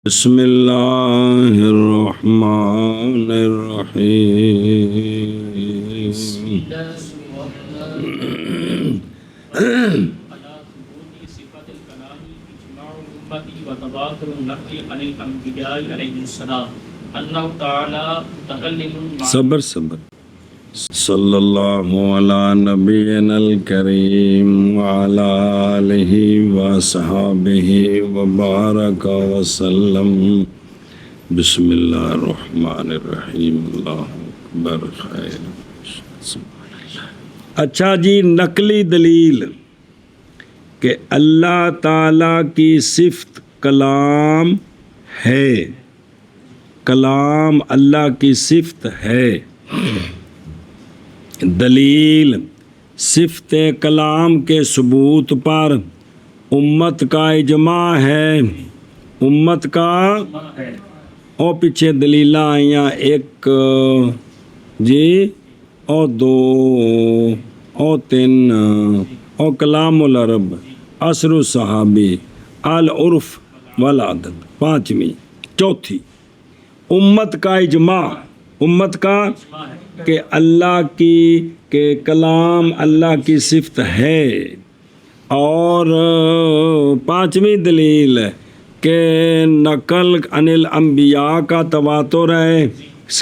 بسم اللہ الرحمن الرحیم صبر صلی اللہ علی نبینا الکریم وعلی آلہ وصحبہ وبارک وسلم بسم اللہ الرحمن الرحیم اللہ اکبر خیر. اچھا جی، نقلی دلیل کہ اللہ تعالیٰ کی صفت کلام ہے، کلام اللہ کی صفت ہے. دلیل صفت کلام کے ثبوت پر امت کا اجماع ہے، امت کا اور پیچھے دلیلیں آئیاں ایک جی اور دو اور تین اور کلام العرب عصر الصحابی العرف والعادت پانچویں. چوتھی امت کا اجماع، امت کا کہ اللہ کی کہ کلام اللہ کی صفت ہے. اور پانچویں دلیل کہ نقل عن الانبیاء کا تواتر ہے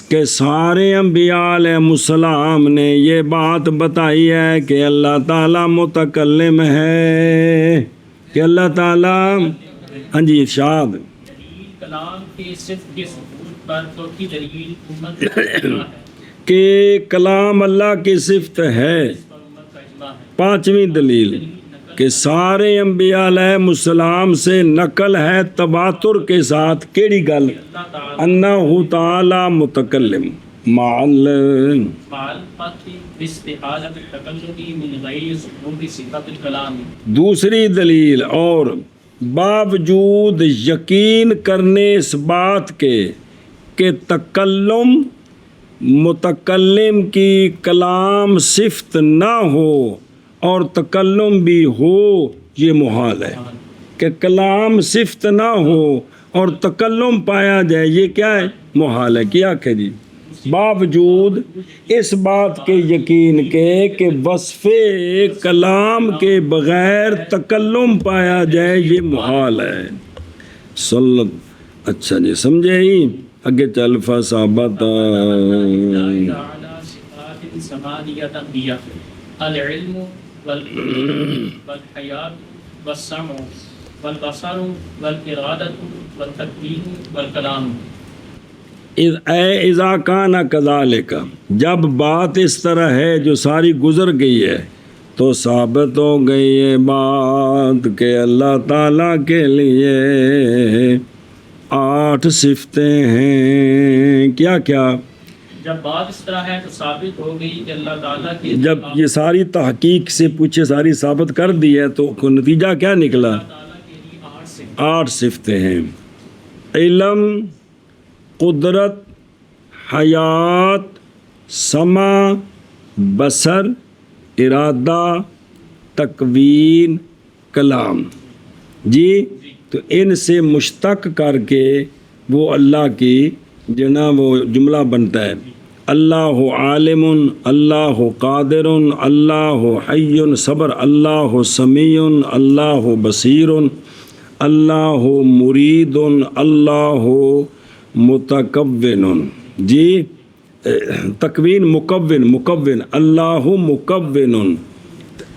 کہ سارے انبیاء علیہ السلام نے یہ بات بتائی ہے کہ اللہ تعالیٰ متکلم ہے، کہ اللہ تعالیٰ ہاں جی ارشاد کلام کی صفت کے ثبوت پر چوتھی دلیل امت کہ کلام اللہ کی صفت ہے. پانچویں دلیل کہ سارے انبیاء علیہ السلام سے نقل ہے تواتر کے ساتھ. کیڑی گل؟ انہ تعالی متکلم مع دوسری دلیل اور باوجود یقین کرنے اس بات کے کہ تکلم متکلم کی کلام صفت نہ ہو اور تکلم بھی ہو یہ محال ہے. کہ کلام صفت نہ ہو اور تکلم پایا جائے یہ کیا ہے؟ محال ہے. کیا کہ جی باوجود اس بات کے یقین کے کہ وصف کلام کے بغیر تکلم پایا جائے یہ محال ہے. اچھا جی سمجھے ہی اگے چل فصابت العلم والحیات والسمع والبصر والارادۃ والتکوین والکلام. اذا کان کذالک، جب بات اس طرح ہے جو ساری گزر گئی ہے تو ثابت ہو گئی ہے بات کہ اللہ تعالیٰ کے لیے 8 صفتیں ہیں. کیا کیا؟ جب بات اس طرح ہے تو ثابت ہو گئی کہ اللہ تعالیٰ کی، جب یہ ساری تحقیق سے پوچھے ساری ثابت کر دی ہے تو نتیجہ کیا نکلا؟ 8 صفتیں ہیں. علم، قدرت، حیات، سمع، بصر، ارادہ، تکوین، کلام. جی تو ان سے مشتق کر کے وہ اللہ کی جنا وہ جملہ بنتا ہے. اللہ عالم، اللہ قادر، اللہ حی صبر، اللہ سمیع، اللہ بصیر، اللہ مرید، اللہ متکون. جی تکوین مکون اللہ مکون،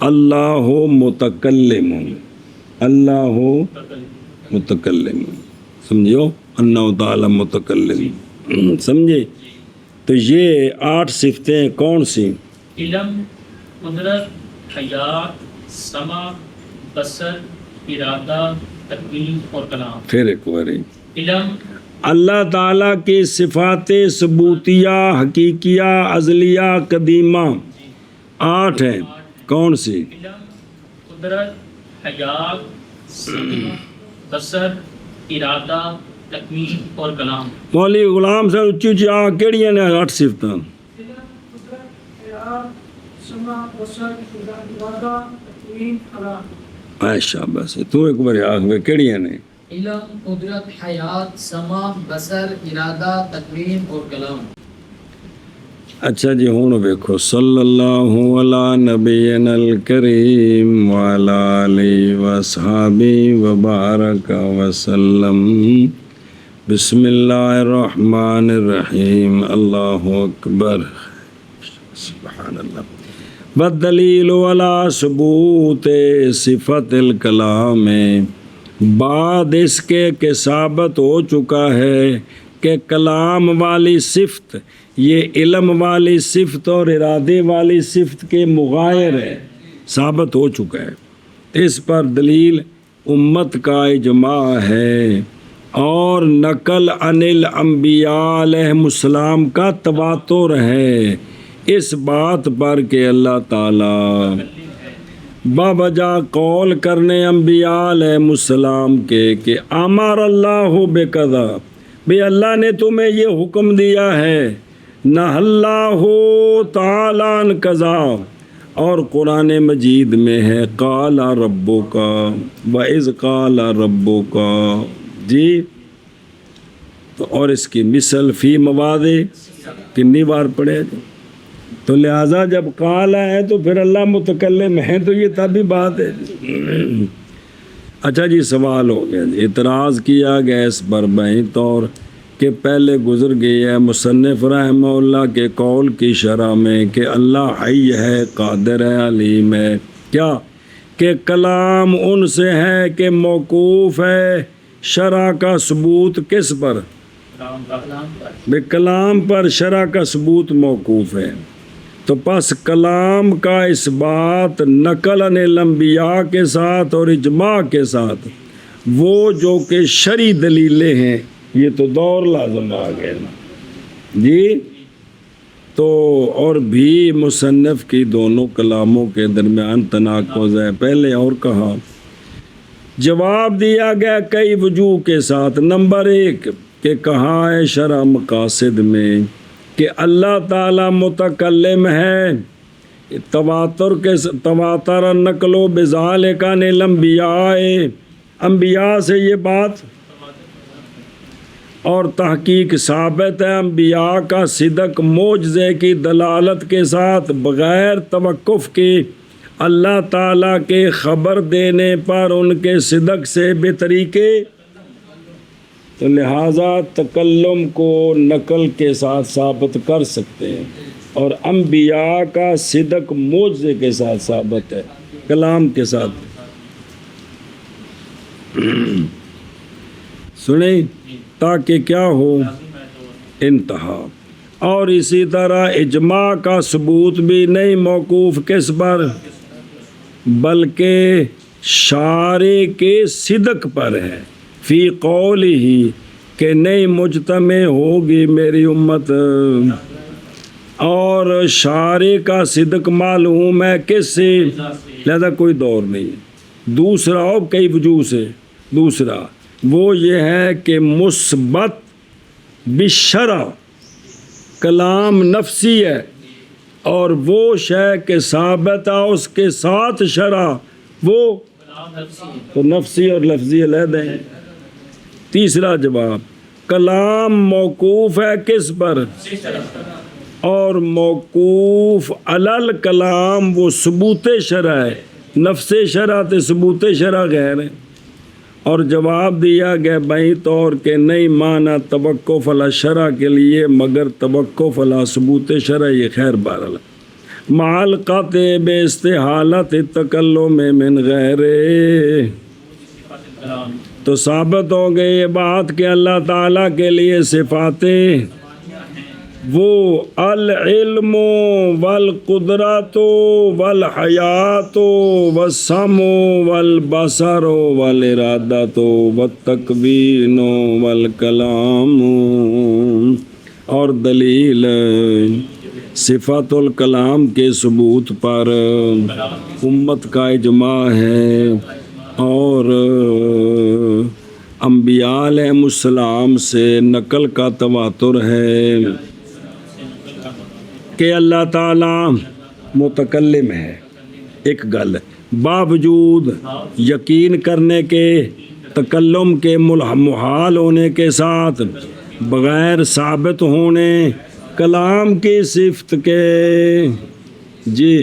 اللہ متکلم، اللہ متکلم. سمجھو اللہ تعالی متکلم. سمجھے؟ تو یہ 8 صفتیں کون سی؟ علم، قدرت، حیات، سمع، بصر، ارادہ، تکوین اور کلام. پھر ایک باری علم اللہ تعالیٰ کی صفات ثبوتیہ حقیقیہ ازلیہ قدیمہ 8 ہیں. کون سی؟ علم، قدرت، حیات، سمع، بصر، ارادہ، تکوین اور کلام. مولوی غلام صاحب اچھی اچھی کہڑیاں نے 8 صفتاں؟ اچھا بس تو ایک بار آخ کہڑیاں نے؟ علم، قدرت، حیات، سماع، بصر، ارادہ، تکوین اور کلام۔ اچھا جی ہوں ویکھو صلی اللہ علی نبینا الکریم وعلی آلہ وصحابہ وبارک وسلم۔ بسم اللہ الرحمن الرحیم، اللہ اکبر، سبحان اللہ۔ والدلیل علی ثبوت صفت الکلام، بعد اس کے کہ ثابت ہو چکا ہے کہ کلام والی صفت یہ علم والی صفت اور ارادے والی صفت کے مغایر ہے، ثابت ہو چکا ہے۔ اس پر دلیل امت کا اجماع ہے اور نقل عن الانبیاء علیہم السلام کا تواتر ہے اس بات پر کہ اللہ تعالی باوجہ قول کرنے انبیاء علیہم السلام کے کہ امر اللہ بکذا، بھی اللہ نے تمہیں یہ حکم دیا ہے، نہ اللہ تعالی عن کذا، اور قرآن مجید میں ہے قال ربک وَإِذْ قال ربک، جی تو اور اس کی مثل فی مواضع کتنی بار پڑھے جی، تو لہٰذا جب قال ہے تو پھر اللہ متکلم ہے، تو یہ تب بھی بات ہے جی۔ اچھا جی سوال ہو گیا جی، اعتراض کیا گیا اس پر بہین طور کہ پہلے گزر گئی ہے مصنف رحمہ اللہ کے قول کی شرح میں کہ اللہ حی ہے، قادر ہے، علیم ہے، کیا کہ کلام ان سے ہے کہ موقوف ہے، شرع کا ثبوت کس پر؟ بے کلام پر شرع کا ثبوت موقوف ہے، تو پس کلام کا اس بات نقل عن الانبیاء کے ساتھ اور اجماع کے ساتھ وہ جو کہ شرعی دلیلیں ہیں، یہ تو دور لازم آ گئے نا جی۔ تو اور بھی مصنف کی دونوں کلاموں کے درمیان تناقض ہے، پہلے اور کہا، جواب دیا گیا کئی وجوہ کے ساتھ۔ نمبر 1 کہ کہا ہے شرع مقاصد میں کہ اللہ تعالی متکلم ہے، تواتر نقل و بذالک عن الانبیاء، انبیاء سے یہ بات اور تحقیق ثابت ہے، انبیاء کا صدق معجزے کی دلالت کے ساتھ بغیر توقف کے اللہ تعالیٰ کے خبر دینے پر ان کے صدق سے بے طریقے، تو لہٰذا تکلم کو نقل کے ساتھ ثابت کر سکتے ہیں، اور انبیاء کا صدق معجزے کے ساتھ ثابت ہے، کلام کے ساتھ۔ سنیں تاکہ کیا ہو انتہا، اور اسی طرح اجماع کا ثبوت بھی نہیں موقوف کس پر، بلکہ شارع کے صدق پر ہے، فی قول ہی کہ نہیں مجتمع ہوگی میری امت، اور شارع کا صدق معلوم ہے کس سے، لہذا کوئی دور نہیں ہے۔ دوسرا اور کئی وجوہ سے، دوسرا وہ یہ ہے کہ مثبت بشرع کلام نفسی ہے، اور وہ شے کہ ثابت ہے اس کے ساتھ شرع وہ تو نفسی اور لفظی علیحدہ ہیں۔ تیسرا جواب، کلام موقوف ہے کس پر، اور موقوف علل کلام وہ ثبوت شرع ہے، نفس شرع تے ثبوت شرع غیر ہے۔ اور جواب دیا گیا بہی طور کہ نہیں مانا توقف علی شرع کے لیے مگر توقف علی ثبوت شرع، یہ خیر بہرحال مع قطع بے استحالت تکلم من غیر، تو ثابت ہو گئی یہ بات کہ اللہ تعالیٰ کے لیے صفاتیں وہ العلم والقدرت والحیات والسمع والبصر والارادۃ والتکوین والکلام، اور دلیل صفات الکلام کے ثبوت پر امت کا اجماع ہے، اور انبیاء علیہم السلام سے نقل کا تواتر ہے کہ اللہ تعالیٰ متکلم ہے، ایک گل باوجود یقین کرنے کے تکلم کے محال ہونے کے ساتھ بغیر ثابت ہونے کلام کی صفت کے جی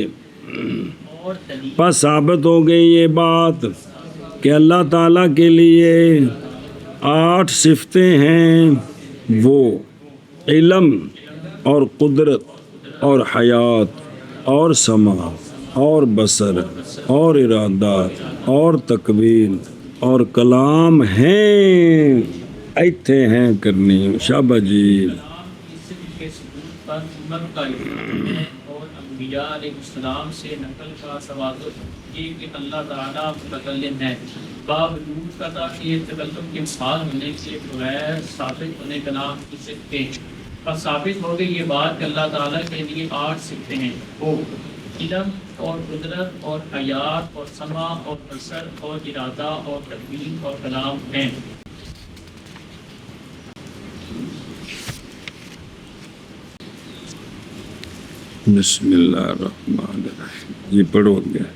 اور دلیل پس ثابت ہو گئی یہ بات کہ اللہ تعالیٰ کے لیے 8 صفتیں ہیں، وہ علم اور قدرت اور حیات اور سمع اور بصر اور ارادات اور تکوین اور کلام ہیں، ایتھے ہیں کرنی شابہ جی۔ صرف کے ثبوت پر عمر کا اجماع ہے اور انبیاء علیہ السلام سے نقل کا تواتر یہ کہ اللہ تعالیٰ متکلم ہے، باوجود کا کہ یہ تکلم کے محال ہونے کے بغیر ثابت ہونے کلام کی صفتیں، اور ثابت ہو گئی یہ بات کہ اللہ تعالیٰ کے لیے 8 صفتیں ہیں، وہ علم اور قدرت اور حیات اور سمع اور بصر اور ارادہ اور تکوین اور کلام ہیں۔ بسم اللہ الرحمن الرحیم، یہ پڑھو گیا۔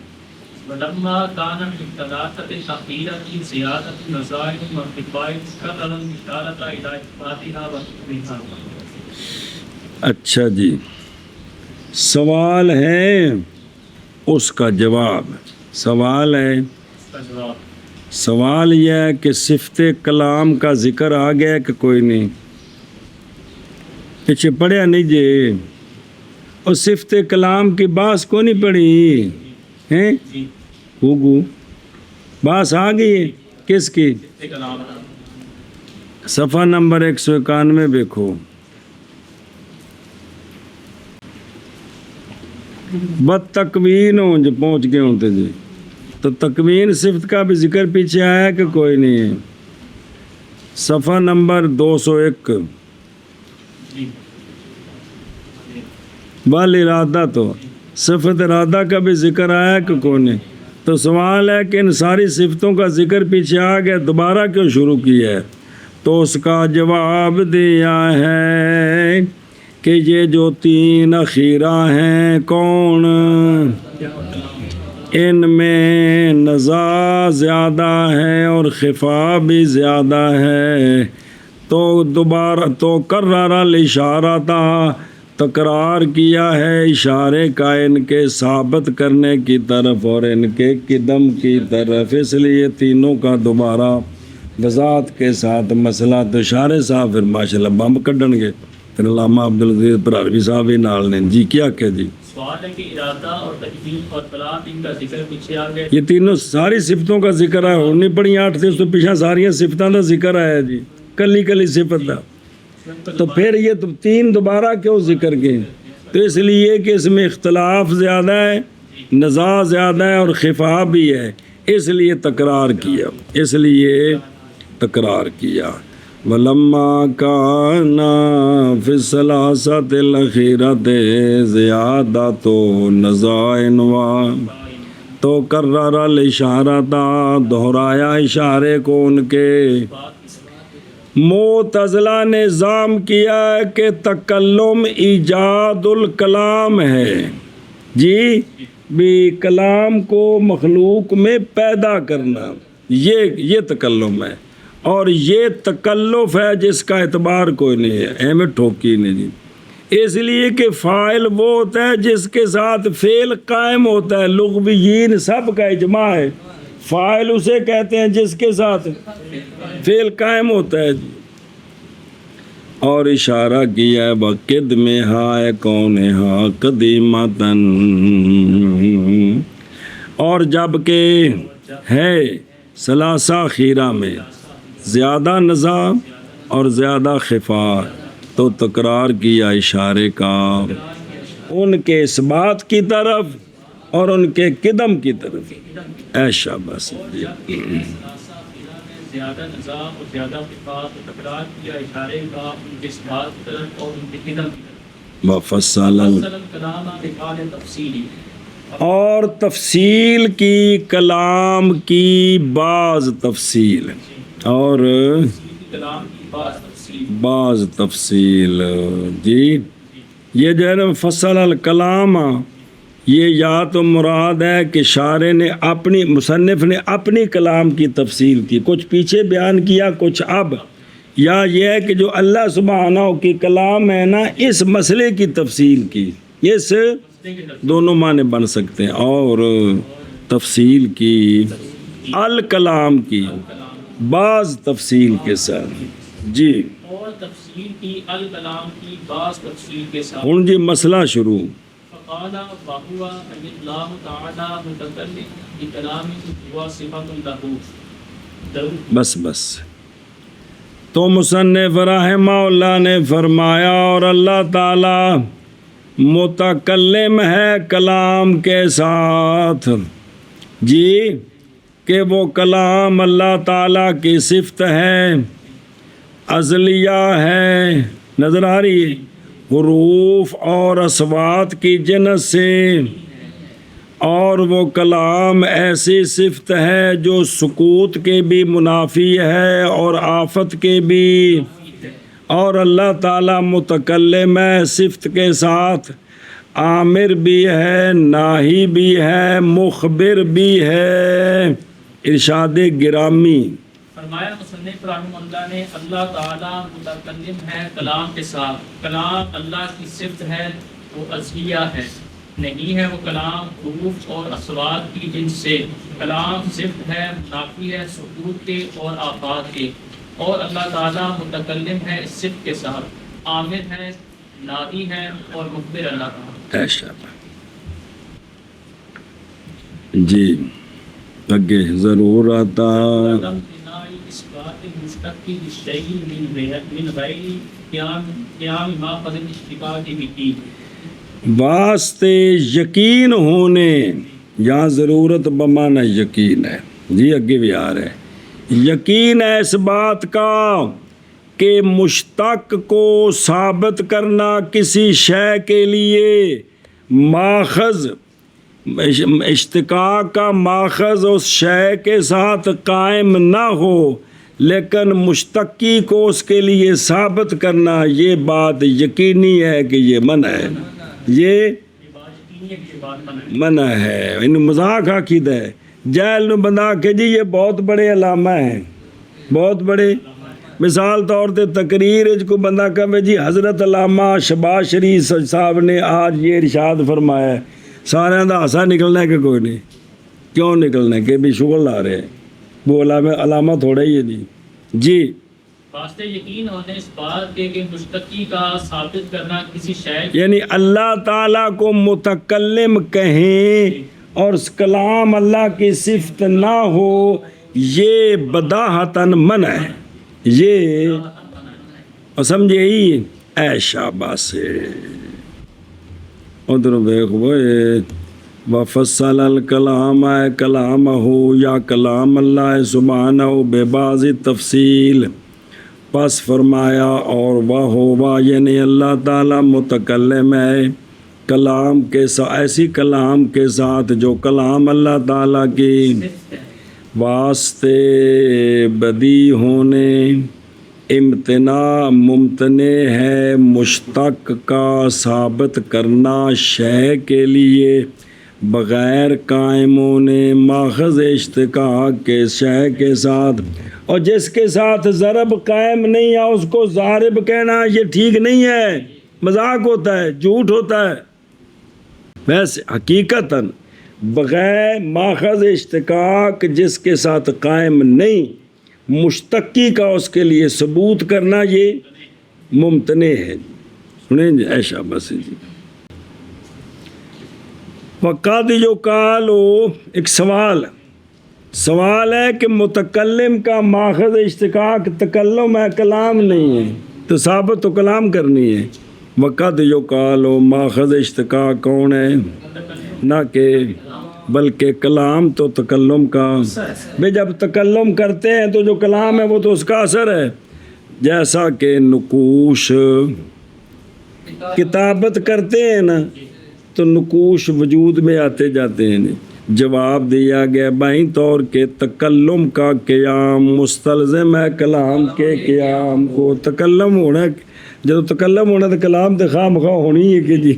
ولما كان من الثلاثة الأخيرة زيادة نزائل وانتفاع كرر الإشارة إلى إثباتها وتثبيتها۔ اچھا جی، سوال ہے اس کا جواب، سوال ہے، اس کا جواب سوال یہ ہے کہ صفت کلام کا ذکر آ گیا کہ کوئی نہیں؟ پیچھے پڑھیا نہیں جی، اور صفت کلام کی باس کو نہیں پڑھی ہیں؟ جی گو باس آ گئی ہے کس کی؟ کلام صفحہ نمبر 191 دیکھو، بد تکوین ہوں جو پہنچ گئے ہوتے جی، تو تکوین صفت کا بھی ذکر پیچھے آیا کہ کوئی نہیں ہے؟ صفحہ نمبر 201 جی بل ارادہ، تو صفت ارادہ کا بھی ذکر آیا کہ کوئی نہیں؟ تو سوال ہے کہ ان ساری صفتوں کا ذکر پیچھے آ گیا، دوبارہ کیوں شروع کیا ہے؟ تو اس کا جواب دیا ہے کہ یہ جو 3 اخیرہ ہیں کون؟ ان میں نزاع زیادہ ہے اور خفا بھی زیادہ ہے، تو دوبارہ تو کرر الاشارہ تھا، تکرار کیا ہے اشارے کا ان کے ثابت کرنے کی طرف اور ان کے قدم کی طرف، اس لیے تینوں کا دوبارہ وضاحت کے ساتھ مسئلہ تو اشارے صاحب پھر ماشاءاللہ بمب کڈن گے، پھر علامہ عبدالعزیز پرہلوی صاحب بھی نال نے جی کیا کہ جی سوال ہے کہ ارادہ اور تکوین اور کلام ان کا ذکر پیچھے آ گیا، یہ تینوں ساری صفتوں کا ذکر ہے، اور نہیں پڑھی 8 تھے اس تو پیچھے ساری صفتوں کا ذکر آیا جی، کلی کلی صفت کا، تو پھر یہ 3 دوبارہ کیوں ذکر گئے؟ تو اس لیے کہ اس میں اختلاف زیادہ ہے، نزاع زیادہ ہے اور خفا بھی ہے، اس لیے تکرار کیا، اس لیے تکرار کیا۔ وَلَمَّا كَانَ فِي الثَّلَاثَةِ الْأَخِيرَةِ زِيَادَةُ نَزَائِلٍ تو کرر الاشارہ، دہرایا اشارے کو ان کے۔ معتزلہ نے ظام کیا کہ تکلم ایجاد الکلام ہے، جی بھی کلام کو مخلوق میں پیدا کرنا، یہ تکلم ہے، اور یہ تکلف ہے جس کا اعتبار کوئی نہیں ہے، اہم ٹھوکی نہیں جی، اس لیے کہ فاعل وہ ہوتا ہے جس کے ساتھ فعل قائم ہوتا ہے، لغویین سب کا اجماع ہے، فاعل اسے کہتے ہیں جس کے ساتھ فعل قائم ہوتا ہے جی، اور اشارہ کیا ہے بقد میں ہائے کون ہا قدیمتن، اور جب کہ ہے ثلاثہ خیرہ میں زیادہ نزاع اور زیادہ خفا، تو تکرار کیا اشارے کا ان کے اس بات کی طرف اور ان کے قدم کی طرف، ایشا بس زیادہ نزاع اور زیادہ خفا، تو تکرار کیا اشارے کا ان کے اس بات کی طرف اور ان کے قدم کی طرف۔ وفصل کلام بقال تفصیلی، اور تفصیل کی کلام کی بعض تفصیل اور کلام کی بات تفصیل، بعض تفصیل جی، یہ جو ہے نا فصل الکلام، یہ یا تو مراد ہے کہ شارح نے اپنی مصنف نے اپنی کلام کی تفصیل کی، کچھ پیچھے بیان کیا کچھ اب، یا یہ ہے کہ جو اللہ سبحانہ کی کلام ہے نا اس مسئلے کی تفصیل کی، اس دونوں معنی بن سکتے ہیں، اور تفصیل کی الکلام کی بعض تفصیل کے ساتھ جی۔ اور تفصیل کی الکلام کی بعض تفصیل کے ساتھ۔ ہوں جی مسئلہ شروع۔ فقال وهو أن الله تعالى متكلم بكلامه هو صفة له۔ بس تو مصنف رحمہ اللہ نے فرمایا اور اللہ تعالی متکلم ہے کلام کے ساتھ جی، کہ وہ کلام اللہ تعالیٰ کی صفت ہے، ازلیہ ہے، نظر آ رہی ہے، حروف اور اصوات کی جنس سے، اور وہ کلام ایسی صفت ہے جو سکوت کے بھی منافی ہے اور آفت کے بھی، اور اللہ تعالیٰ متکلم ہے صفت کے ساتھ، عامر بھی ہے، ناہی بھی ہے، مخبر بھی ہے۔ ارشاد گرامی فرمایا مصنف رحمہ اللہ نے اللہ تعالیٰ متکلم ہے کلام کے ساتھ، کلام اللہ کی صفت ہے، وہ ازلیہ ہے، نہیں ہے وہ کلام حروف اور اصوات کی جن سے، کلام صفت ہے، منافی ہے سکوت کے اور آفات کے، اور اللہ تعالیٰ متکلم ہے اس صفت کے ساتھ، عامر ہے، نادی ہے اور مخبر اللہ تعالیٰ۔ ایشا جی اگے ضرور آتا اس بات مشتق الشیء من غیر قیام ما قد اشتقاق بھی، واسطے یقین ہونے، یہاں ضرورت بمانا یقین ہے جی، اگے بھی آ رہا ہے، یقین ہے اس بات کا کہ مشتق کو ثابت کرنا کسی شے کے لیے ماخذ، اشتقاق کا ماخذ اس شے کے ساتھ قائم نہ ہو، لیکن مشتقی کو اس کے لیے ثابت کرنا یہ بات یقینی ہے کہ یہ منع ہے، یہ منع ہے، ان مذاق عقیدہ ہے، جہل نو بندہ کہ جی یہ بہت بڑے علامہ ہیں، بہت بڑے، مثال طور تے تقریر کو بندہ کہے جی حضرت علامہ شہباز شریف صاحب نے آج یہ ارشاد فرمایا ہے، سارے دا ہاسا نکلنا ہے کہ کوئی نہیں، کیوں نکلنا ہے کہ بھی شغل آ رہے ہیں، وہ علامہ تھوڑا ہی ہے نہیں جی۔ واسطے یقین ہونے اس بات کے کہ مشتقی کا ثابت کرنا کسی شے، یعنی اللہ تعالیٰ کو متکلم کہیں اور اس کلام اللہ کی صفت نہ ہو، یہ بداہتاً منع ہے، یہ اور سمجھے ہی اے شاباش ادھر بیخ بوئے وفصل الکلام ہے کلام ہو یا کلام اللہ سبحانہ بے بعض تفصیل، پس فرمایا اور وہ یعنی اللہ تعالیٰ متکلم ہے کلام کے ساتھ، ایسی کلام کے ساتھ جو کلام اللہ تعالیٰ کی واسطے بدی ہونے امتناع ممتنع ہے، مشتق کا ثابت کرنا شے کے لیے بغیر قائم ہونے ماخذ اشتقاق کے شے کے ساتھ، اور جس کے ساتھ ضرب قائم نہیں ہے اس کو ضارب کہنا یہ ٹھیک نہیں ہے، مذاق ہوتا ہے، جھوٹ ہوتا ہے، ویسے حقیقتاً بغیر ماخذ اشتقاق جس کے ساتھ قائم نہیں، مشتقی کا اس کے لیے ثبوت کرنا یہ ممتنع ہے۔ سنیں جی ایشا بس جی وقت جو کالو ایک سوال ہے کہ متکلم کا ماخذ اشتقاق تکلم ہے، کلام نہیں ہے، تو ثابت تو کلام کرنی ہے۔ وقت جو کالو ماخذ اشتقاق کون ہے؟ نہ کہ بلکہ کلام تو تکلم کا، بھئی جب تکلم کرتے ہیں تو جو کلام ہے وہ تو اس کا اثر ہے، جیسا کہ نقوش کتابت کرتے ہیں نا تو نقوش وجود میں آتے جاتے ہیں۔ جواب دیا گیا بائیں طور کے تکلم کا قیام مستلزم ہے کلام کے قیام کو، تکلم ہونا، جب تکلم ہونا تو کلام تو خواہ مخواہ ہونی ہے کہ جی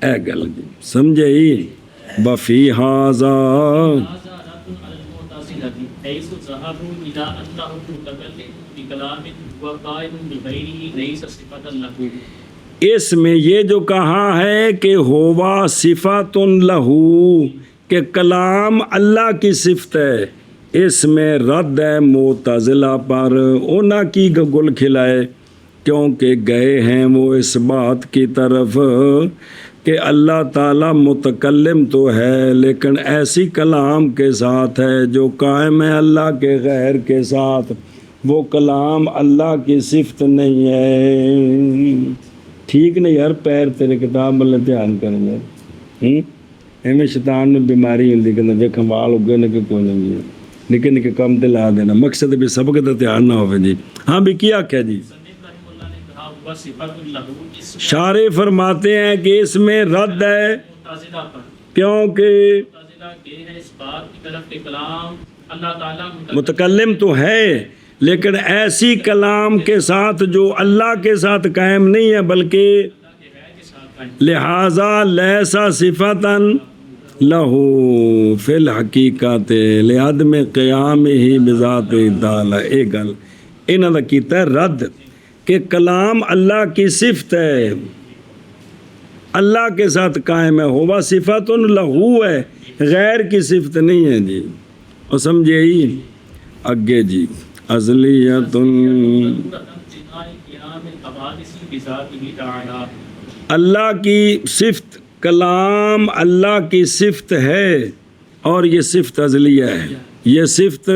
اے گل جی سمجھے بفی حاضا هذا رد على المعتزلة حيث ذهبوا إلى أنه متكلم بكلام وقائل بغيره ليس صفة له. اس میں یہ جو کہا ہے کہ ہوا صفات لہو کہ کلام اللہ کی صفت ہے، اس میں رد ہے معتزلہ پر، اونا کی گل کھلائے، کیونکہ گئے ہیں وہ اس بات کی طرف کہ اللہ تعالیٰ متکلم تو ہے لیکن ایسی کلام کے ساتھ ہے جو قائم ہے اللہ کے غیر کے ساتھ، وہ کلام اللہ کی صفت نہیں ہے۔ ٹھیک نہیں یار، پیر تیرے کتاب ملے دھیان کریں یار، ایویں شیطان میں بیماری ہوندی کہ ویکھاں وال اگے نے کہ کوئی نہیں، نکے نکے کم تے لا دینا، مقصد بھی سبق تے دھیان نہ ہوے جی۔ ہاں بھی کیا کہہ جی، شارح فرماتے ہیں کہ اس میں رد ہے کیونکہ متکلم تو ہے لیکن ایسی کلام کے ساتھ جو اللہ کے ساتھ قائم نہیں ہے، بلکہ لہذا لیسا صفتا لہو فی الحقیقت لعدم قیام ہی بذات تعالی۔ ایک گل انہاں دا کیتا ہے رد کہ کلام اللہ کی صفت ہے، اللہ کے ساتھ قائم ہے، ہوا صفت لہو ہے، غیر کی صفت نہیں ہے جی۔ اور سمجھے اگے جی ازلیت، اللہ کی صفت، کلام اللہ کی صفت ہے اور یہ صفت ازلیہ ہے، یہ صفت،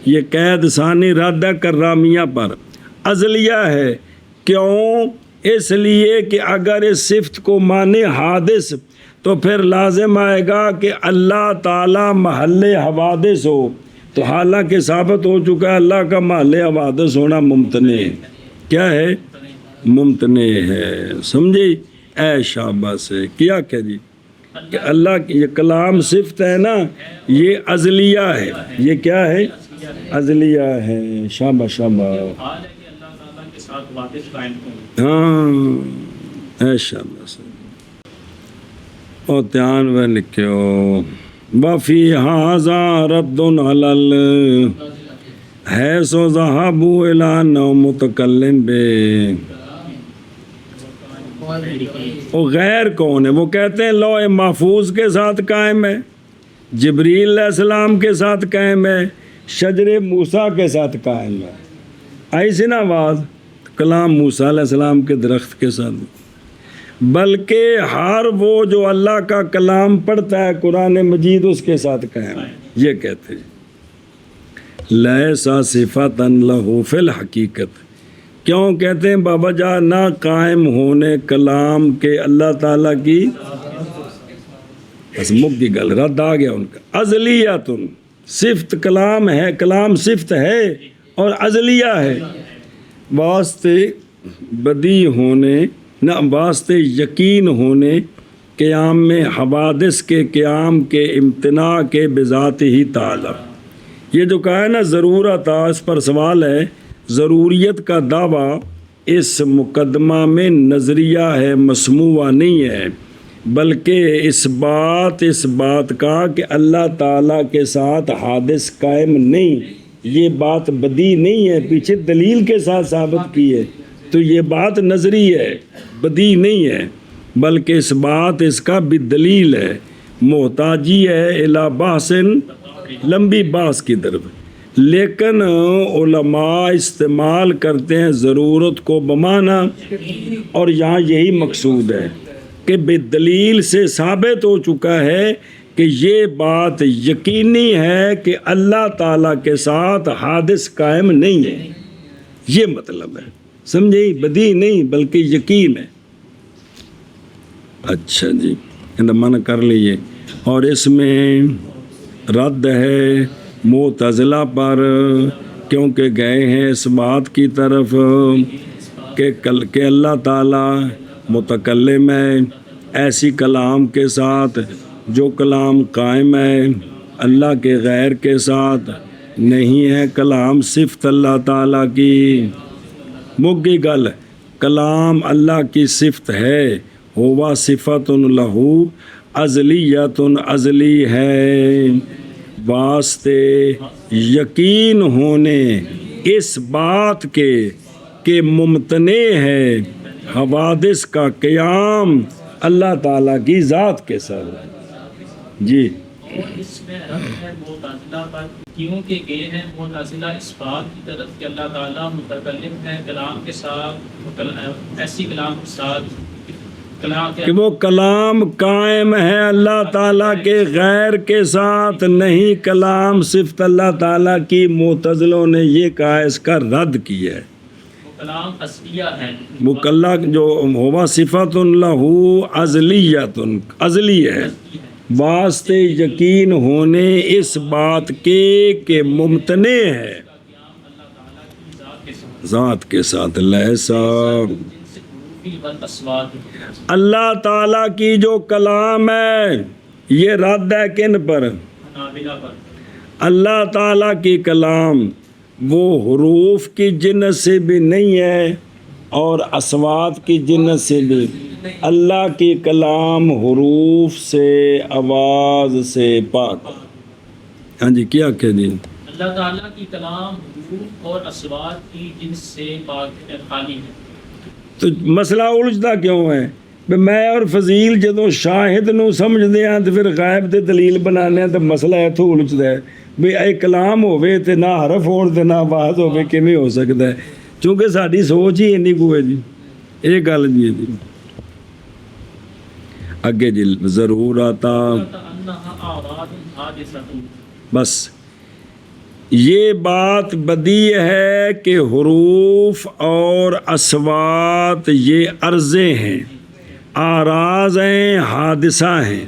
یہ قید ثانی رد ہے کرامیہ پر، ازلیہ ہے۔ کیوں؟ اس لیے کہ اگر اس صفت کو مانے حادث تو پھر لازم آئے گا کہ اللہ تعالی محل حوادث ہو، تو حالانکہ ثابت ہو چکا ہے اللہ کا محل حوادث ہونا ممتنع ہے۔ کیا ہے؟ ممتنع ہے۔ سمجھے؟ اے شاباش ہے کیا کہ جی کہ اللہ کی یہ کلام صفت ہے نا، یہ ازلیہ ہے، یہ کیا ہے؟ ازلیہ ہے۔ شاباش شاباش، ہاں اے شاباش۔ اور دھیان و لکھو وفی ھذا رد علی حیث ذهبوا الی نو متکلم بے۔ وہ غیر کون ہے؟ وہ کہتے ہیں لوح محفوظ کے ساتھ قائم ہے، جبریل علیہ السلام کے ساتھ قائم ہے، شجر موسیٰ کے ساتھ قائم ہے۔ آئی سی نا آواز؟ کلام موسیٰ علیہ السلام کے درخت کے ساتھ، بلکہ ہر وہ جو اللہ کا کلام پڑھتا ہے قرآن مجید اس کے ساتھ قائم ہے۔ یہ کہتے ہیں لیسا صفتا لہو فی الحقیقت، کیوں کہتے ہیں بابا جان نہ قائم ہونے کلام کے اللہ تعالیٰ کی، بس مک کی گل، رد آ گیا ان کا۔ ازلیت صفت کلام ہے، کلام صفت ہے اور ازلیہ ہے، واسطے بدی ہونے نہ واسطے یقین ہونے قیام میں حوادث کے قیام کے امتناع کے بذات ہی تعالی۔ یہ جو کہا ہے نا ضرورت، اس پر سوال ہے، ضروریت کا دعویٰ اس مقدمہ میں نظریہ ہے، مسموعہ نہیں ہے، بلکہ اس بات کا کہ اللہ تعالیٰ کے ساتھ حادث قائم نہیں، یہ بات بدی نہیں ہے، پیچھے دلیل کے ساتھ ثابت کی ہے، تو یہ بات نظری ہے، بدی نہیں ہے، بلکہ اس بات اس کا بھی دلیل ہے، محتاجی ہے الی بحث، لمبی بحث کی طرف، لیکن علماء استعمال کرتے ہیں ضرورت کو بمانا، اور یہاں یہی مقصود ہے کہ بدلیل سے ثابت ہو چکا ہے کہ یہ بات یقینی ہے کہ اللہ تعالیٰ کے ساتھ حادث قائم نہیں ہے، یہ مطلب ہے، سمجھے؟ بدی نہیں بلکہ یقین ہے۔ اچھا جی من کر لیے، اور اس میں رد ہے معتزلہ پر، کیونکہ گئے ہیں اس بات کی طرف کہ اللہ تعالیٰ متکلم ہے ایسی کلام کے ساتھ جو کلام قائم ہے اللہ کے غیر کے ساتھ نہیں ہے، کلام صفت اللہ تعالیٰ کی، مگی گل، کلام اللہ کی صفت ہے، ہوا صفت لہو، ازلیتن ازلی ہے، واسطے یقین ہونے اس بات کے کہ ممتنع ہے حوادث کا قیام اللہ تعالیٰ کی ذات کے ساتھ۔ جی اور اس میں رد ہے معتزلہ پر، کیونکہ گئے ہیں معتزلہ اس بات کی طرف کہ اللہ تعالیٰ متکلم ہے کلام کے ساتھ، ایسی کلام کے ساتھ کہ وہ کلام قائم ہے اللہ تعالیٰ کے غیر کے ساتھ نہیں، کلام صفت اللہ تعالیٰ کی معتزلوں نے یہ کہا، اس کا رد کیا ہے۔ کلام اصلیہ ہے، وہ کلام جو ہوا صفت لہو ازلیت ازلی ہے، واسطے یقین ہونے اس بات کے کہ ممتنع ہے اللہ تعالیٰ کی ذات کے ساتھ، ذات کے ساتھ، لیسا جن سے حروفی والاصوات، اللہ تعالیٰ کی جو کلام ہے یہ رد ہے کن پر؟ حنابلہ پر۔ اللہ تعالیٰ کی کلام وہ حروف کی جنس سے بھی نہیں ہے اور اصوات کی جنس سے بھی، اللہ کی کلام حروف سے آواز سے پاک۔ ہاں جی کیا کہ جی اللہ تعالیٰ کی کلام حروف اور اصوات کی جنس سے پاک خالی ہے۔ تو مسئلہ الجھدا کیوں ہے؟ بھی میں اور فضیل جدوں شاہد نو سمجھدے ہیں تو پھر غائب تے دلیل بنانے ہیں تو مسئلہ ایتھوں الجھدا ہے بھی اے کلام ہوے تے نہ حرف ہون تے نہ آواز ہوے کیویں ہو سکدا ہے؟ چونکہ ساڈی سوچ ہی اینی کو ہے جی، یہ گل جی ہے جی۔ اگے جی ضرورتا انہا اعراض حادثۃ، بس یہ بات بدی ہے کہ حروف اور اصوات یہ عرضیں ہیں، آراز ہیں، حادثہ ہیں،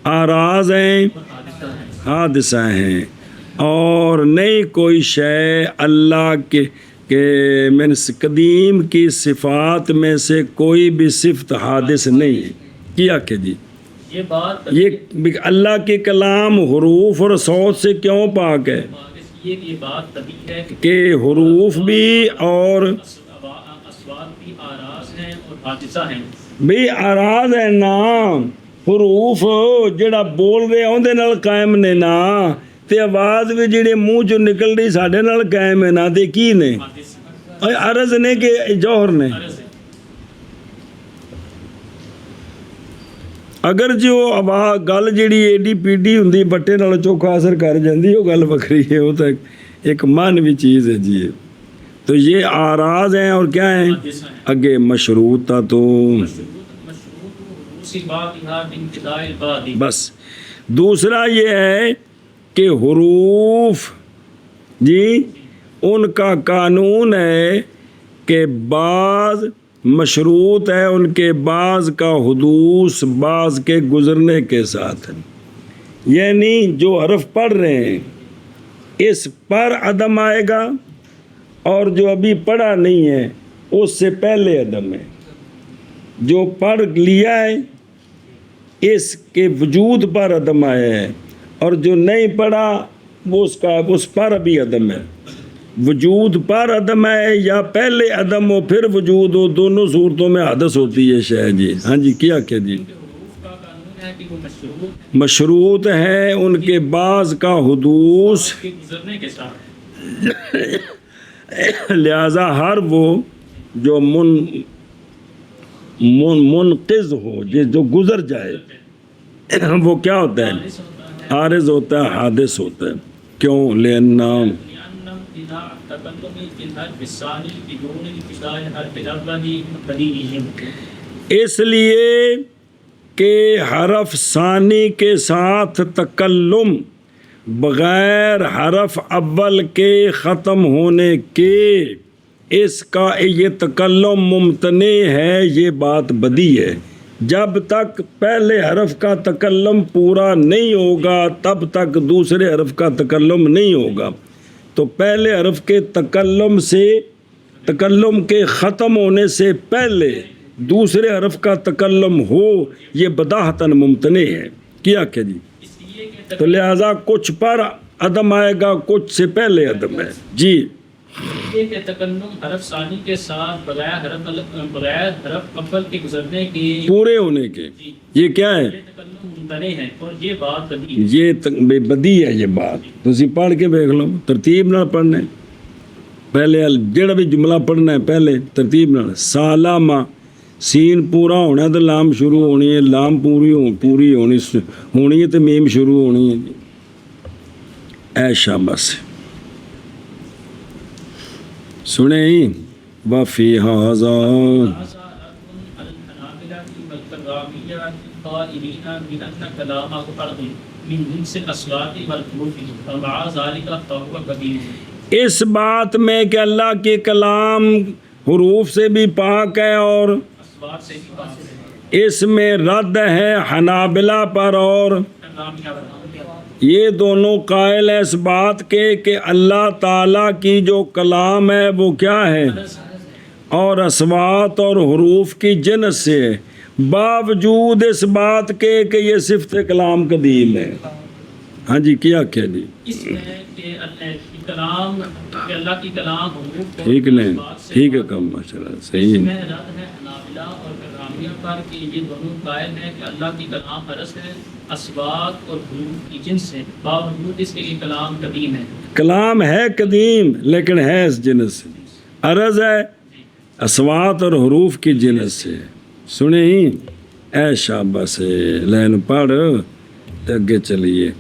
آراز ہیں، حادثہ ہیں، اور نہیں کوئی شے اللہ کے من قدیم کی صفات میں سے کوئی بھی صفت حادث نہیں ہے۔ کیا کہ جی یہ بات یہ اللہ کے کلام حروف اور صوت سے کیوں پاک ہے؟ یہ بات طبی ہے کہ حروف بھی اور اصوات بھی آراز ہیں اور حادثہ ہیں۔ بھی آراز ہے نا، حروف جڑا بول رہے اندے نال قائم نے نا، تے آواز بھی جڑے منہ چوں نکل رہی ساڈے نال قائم ہے نا، تے کی نے عرض نے کہ جوہر نے۔ اگر جو آواز گل جڑی ایڈی پیڈی ہوندی بٹے نال چوکھا اثر کر جاندی، وہ گل وکھری ہے، وہ تو ایک مانوی چیز ہے جی۔ تو یہ آراز ہیں اور کیا ہیں؟ اگے مشروطہ تو بس دوسرا یہ ہے کہ حروف جی ان کا قانون ہے کہ بعض مشروط ہے ان کے بعض کا حدوث بعض کے گزرنے کے ساتھ، یعنی جو حرف پڑھ رہے ہیں اس پر عدم آئے گا اور جو ابھی پڑھا نہیں ہے اس سے پہلے عدم ہے، جو پڑھ لیا ہے اس کے وجود پر عدم آیا ہے اور جو نہیں پڑھا وہ اس پر ابھی عدم ہے۔ وجود پر عدم ہے یا پہلے عدم ہو پھر وجود ہو، دونوں صورتوں میں حدث ہوتی ہے شے جی۔ ہاں جی کیا کہ جی مشروط ہے ان کے بعض کا حدوث، لہذا ہر وہ جو منقذ ہو جو گزر جائے وہ کیا ہوتا ہے؟ عارض ہوتا ہے، حادث ہوتا ہے۔ کیوں؟ لینا اس لیے کہ حرف ثانی کے ساتھ تکلم بغیر حرف اول کے ختم ہونے کے اس کا یہ تکلم ممتنع ہے، یہ بات بدی ہے۔ جب تک پہلے حرف کا تکلم پورا نہیں ہوگا تب تک دوسرے حرف کا تکلم نہیں ہوگا، تو پہلے حرف کے تکلم کے ختم ہونے سے پہلے دوسرے حرف کا تکلم ہو، یہ بداہتاً ممتنع ہے۔ کیا کہ جی تو لہذا کچھ پر عدم آئے گا، کچھ سے پہلے عدم ہے جی۔ یہ کہ تکلم حرف ثانی کے ساتھ بغیر حرف اول کے گزرنے کے پورے ہونے کے، یہ کیا ہے؟ یہ تکلم ممتنع ہے اور یہ بات بدی ہے۔ یہ بے بدی ہے، یہ بات تسی پڑھ کے دیکھ لو، ترتیب نہ پڑھنا ہے۔ پہلے جڑا بھی جملہ پڑھنا ہے پہلے ترتیب نہ، سالامہ سین پورا ہونا ہے تو لام شروع ہونی ہے، لام پوری ہونی ہے تو میم شروع ہونی ہے جی۔ اے شاباش سنیں وفی ھذا اس بات میں کہ اللہ کے کلام حروف سے بھی پاک ہے اور اس میں رد ہے حنابلہ پر، اور یہ دونوں قائل ہے اس بات کے کہ اللہ تعالیٰ کی جو کلام ہے وہ کیا ہے، اور اصوات اور حروف کی جنس سے ہے، باوجود اس بات کے کہ یہ صفت کلام قدیم ہے۔ ہاں جی کیا کیا جی؟ اس میں کہ کلام کہ اللہ کی کلام حروف کو ٹھیک نہیں، اس بات سے ٹھیک ہے کم ماشاء اللہ اس صحیح میں ہے۔ رد ہے حنابلہ اور کرامیہ پر کہ یہ دونوں قائل ہیں کہ اللہ کی کلام حرس ہے، اسباط اور حروف کی جنس ہے، باوجود اس کے کہ کلام قدیم ہے۔ کلام ہے قدیم لیکن ہے اس جنس سے، عرض ہے اصوات اور حروف کی جنس سے۔ سنیں اے شاباش لین پڑھ اگے چلیے۔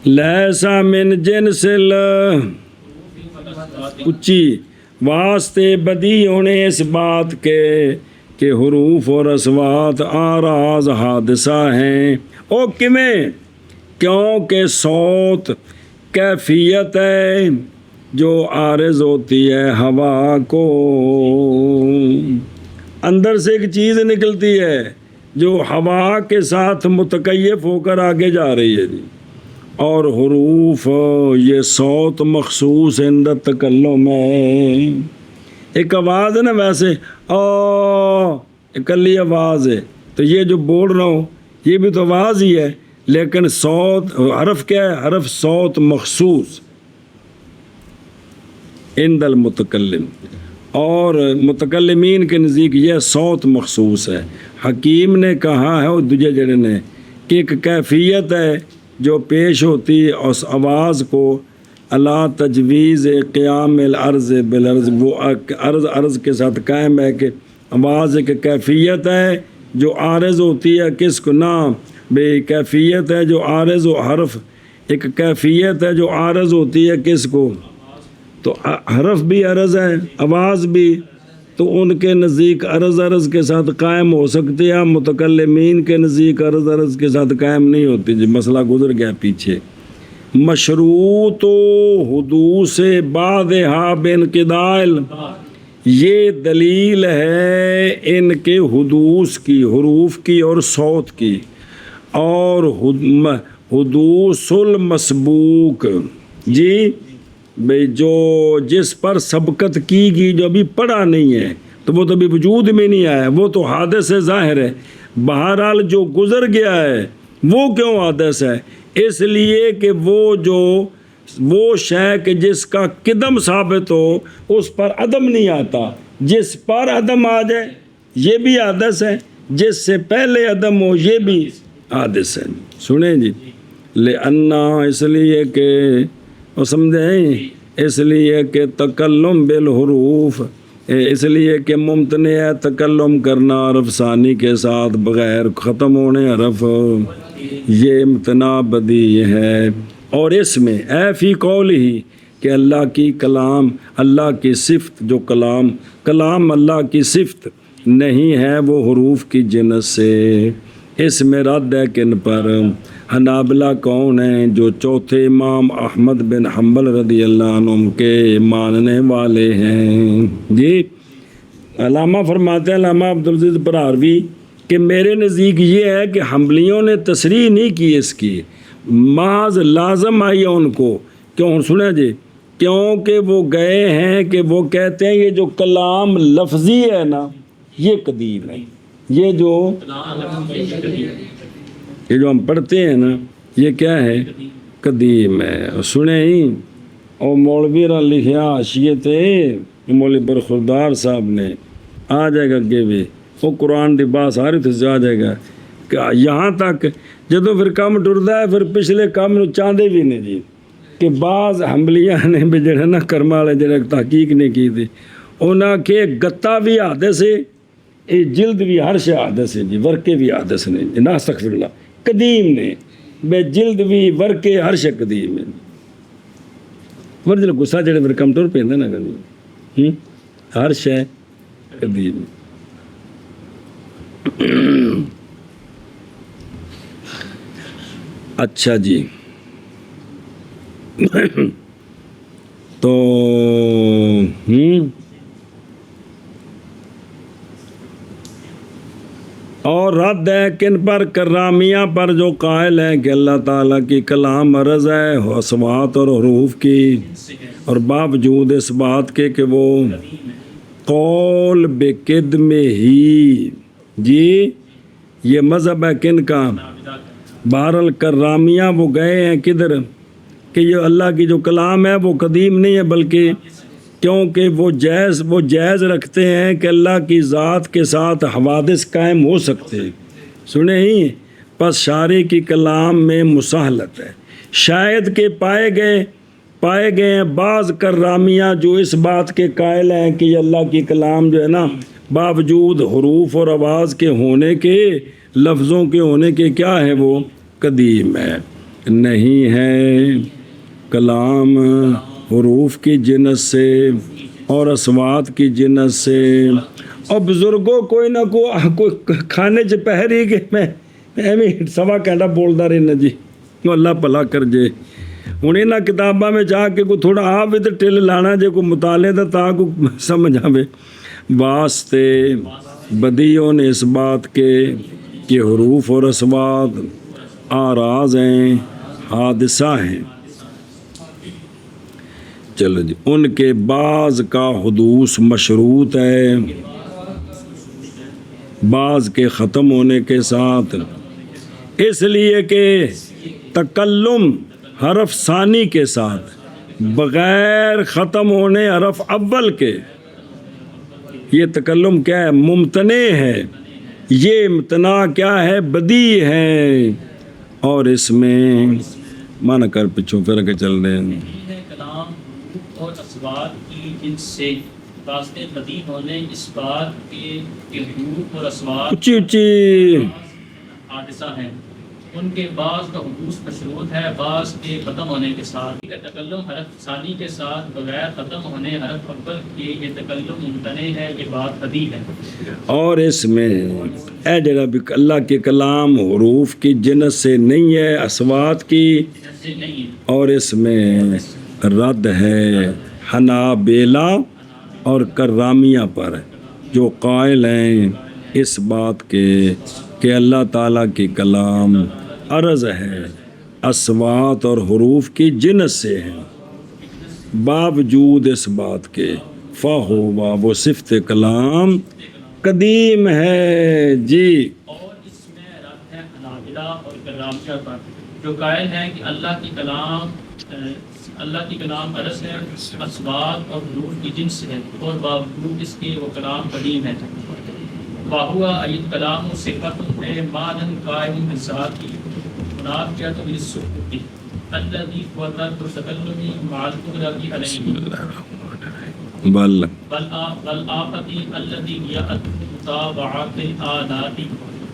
لیسا من جنس اچھی واسطے بدی ہونے اس بات کے کہ حروف اور اصوات آراز حادثہ ہیں، او کیویں؟ کیونکہ صوت کیفیت ہے جو عارض ہوتی ہے ہوا کو، اندر سے ایک چیز نکلتی ہے جو ہوا کے ساتھ متکیف ہو کر آگے جا رہی ہے جی، اور حروف یہ صوت مخصوص عند تکلم ہے۔ ایک آواز ہے نا، ویسے اکلی آواز ہے تو یہ جو بول رہا ہوں یہ بھی تو آواز ہی ہے، لیکن صوت حرف کیا ہے؟ حرف صوت مخصوص عند المتکلم، اور متکلمین کے نزدیک یہ صوت مخصوص ہے۔ حکیم نے کہا ہے اور دوجے جڑے نے کہ ایک کیفیت ہے جو پیش ہوتی ہے اس آواز کو اللہ تجویز قیام العرض بالعرض، وہ عرض کے ساتھ قائم ہے کہ آواز ایک کیفیت ہے جو عارض ہوتی ہے کس کو؟ نام بے کیفیت ہے جو عارض و حرف ایک کیفیت ہے جو عارض ہوتی ہے کس کو؟ تو حرف بھی عرض ہے، آواز بھی، تو ان کے نزدیک عرض کے ساتھ قائم ہو سکتی ہے، متکلمین کے نزدیک عرض کے ساتھ قائم نہیں ہوتی جی، مسئلہ گزر گیا پیچھے۔ مشروط حدوث بعضھا بانقضاء، یہ دلیل ہے ان کے حدوث کی، حروف کی اور صوت کی، اور حدوث المسبوق جی بھئی جو جس پر سبقت کی گئی، جو ابھی پڑھا نہیں ہے تو وہ تو ابھی وجود میں نہیں آیا، وہ تو حادث ظاہر ہے۔ بہرحال جو گزر گیا ہے وہ کیوں حادث ہے؟ اس لیے کہ وہ شے کہ جس کا قدم ثابت ہو اس پر عدم نہیں آتا، جس پر عدم آ جائے یہ بھی حادث ہے، جس سے پہلے عدم ہو یہ بھی حادث ہے۔ سنیں جی، لأنہ اس لیے کہ وہ سمجھیں، اس لیے کہ تکلم بالحروف، اس لیے کہ ممتنع ہے تکلم کرنا حرف ثانی کے ساتھ بغیر ختم ہونے حرف، یہ امتناع بدی ہے۔ اور اس میں اے فی قول ہی کہ اللہ کی کلام، اللہ کی صفت جو کلام اللہ کی صفت نہیں ہے وہ حروف کی جنس سے، اس میں رد ہے کن پر؟ حنابلہ کون ہیں؟ جو چوتھے امام احمد بن حنبل رضی اللہ عنہ کے ماننے والے ہیں جی۔ علامہ فرماتے ہیں علامہ عبدالعزیز براروی کہ میرے نزدیک یہ ہے کہ حنبلیوں نے تصریح نہیں کی اس کی، محض لازم آئی ہے ان کو، کیوں سنیں جی، کیونکہ وہ گئے ہیں کہ وہ کہتے ہیں یہ جو کلام لفظی ہے نا یہ قدیم ہے، یہ جو ہم پڑھتے ہیں نا یہ کیا ہے؟ قدیم ہے۔ سنیں اور مولوی را لکھیا حاشیے تے مولوی برخوردار صاحب نے آ جائے گا اگے بھی وہ قرآن دی بات ساری تھے آ جائے گا کہ یہاں تک جدو پھر کام ٹردا ہے پھر پچھلے کام نو چاہتے بھی نہیں جی کہ بعض حملیاں نے بھی جڑے نا کرما والے جڑے تحقیق نہیں کی تھی انہاں کے گتا بھی حادث ہے یہ جلد بھی ہر شے حادث ہے جی ورکے بھی حادث نے جی نا استغفر اللہ قدیم نے بے جلد بھی ورکے ہر شے قدیم ہے ور جڑا غصہ جڑے پھر کم ٹر پیندا نا کبھی ہر شے قدیم اچھا جی تو اور رد ہے کن پر کرامیہ پر جو قائل ہیں کہ اللہ تعالیٰ کی کلام مرض ہے اصوات اور حروف کی اور باوجود اس بات کے کہ وہ قول بقد میں ہی جی یہ مذہب ہے کن کا بہرحال کرامیہ وہ گئے ہیں کدھر کہ یہ اللہ کی جو کلام ہے وہ قدیم نہیں ہے بلکہ کیونکہ وہ جائز رکھتے ہیں کہ اللہ کی ذات کے ساتھ حوادث قائم ہو سکتے ہیں سنے ہی پس شارع کی کلام میں مساہلت ہے شاید کہ پائے گئے ہیں بعض کرامیہ جو اس بات کے قائل ہیں کہ یہ اللہ کی کلام جو ہے نا باوجود حروف اور آواز کے ہونے کے لفظوں کے ہونے کے کیا ہے وہ قدیم ہے نہیں ہے کلام حروف کی جنس سے اور اصوات کی جنس سے اور بزرگوں کوئی نہ کوئی کھانے چ پہری کہ میں ایویں سوا گھنٹہ بولتا رہنا جی اللہ بھلا کر جے ہوں یہاں کتاباں میں چاہ کے کوئی تھوڑا آپ بھی تو ٹل لانا جے کوئی مطالعے دا تا کوئی سمجھ آوے واسطے بدیوں نے اس بات کے کہ حروف اور اصوات آراز ہیں حادثہ ہیں چلو جی ان کے بعض کا حدوث مشروط ہے بعض کے ختم ہونے کے ساتھ اس لیے کہ تکلم حرف ثانی کے ساتھ بغیر ختم ہونے حرف اول کے یہ تکلم کیا ہے ممتنع ہے یہ امتناع کیا ہے بدی ہے اور اس میں مانا کر پچھوں پھر کے چل رہے ہیں کلام اور اسباب کی جن سے واسطے بدی ہونے اس بات کے حروف اور اسباب اچھی اچھی حادثہ ہیں ان کے بعض کا حدوث مشروط ہے بعض کے ختم ہونے کے ساتھ تکلم حرف ثانی کے ساتھ بغیر ختم ہونے حرف اول کے یہ تکلم ممتنع ہے یہ بات بدی ہے اور اس میں اے جگہ بھی اللہ کے کلام حروف کی جنس سے نہیں ہے اصوات کی ایسے نہیں ہے اور اس میں رد ہے حنابلہ اور کرامیہ پر جو قائل ہیں اس بات کے کہ اللہ تعالیٰ کی کلام عرض ہے اصوات اور حروف کی جنس سے ہے باوجود اس بات کے فہو وہ صفت کلام قدیم ہے جی اور اس میں رد ہے حنابلہ اور کرامیہ پر جو قائل ہیں کہ اللہ کی کلام عرض ہے اصوات اور حروف کی جنس ہے اور باوجود اس کے وہ کلام قدیم ہے واہوا ایت کلام و صفت ہے مانن قائم بذاتی منافیت بالسکوت الذی هو ترک التکلم مع القدرۃ علیہ بل آفت الذی هي متابعت الآلات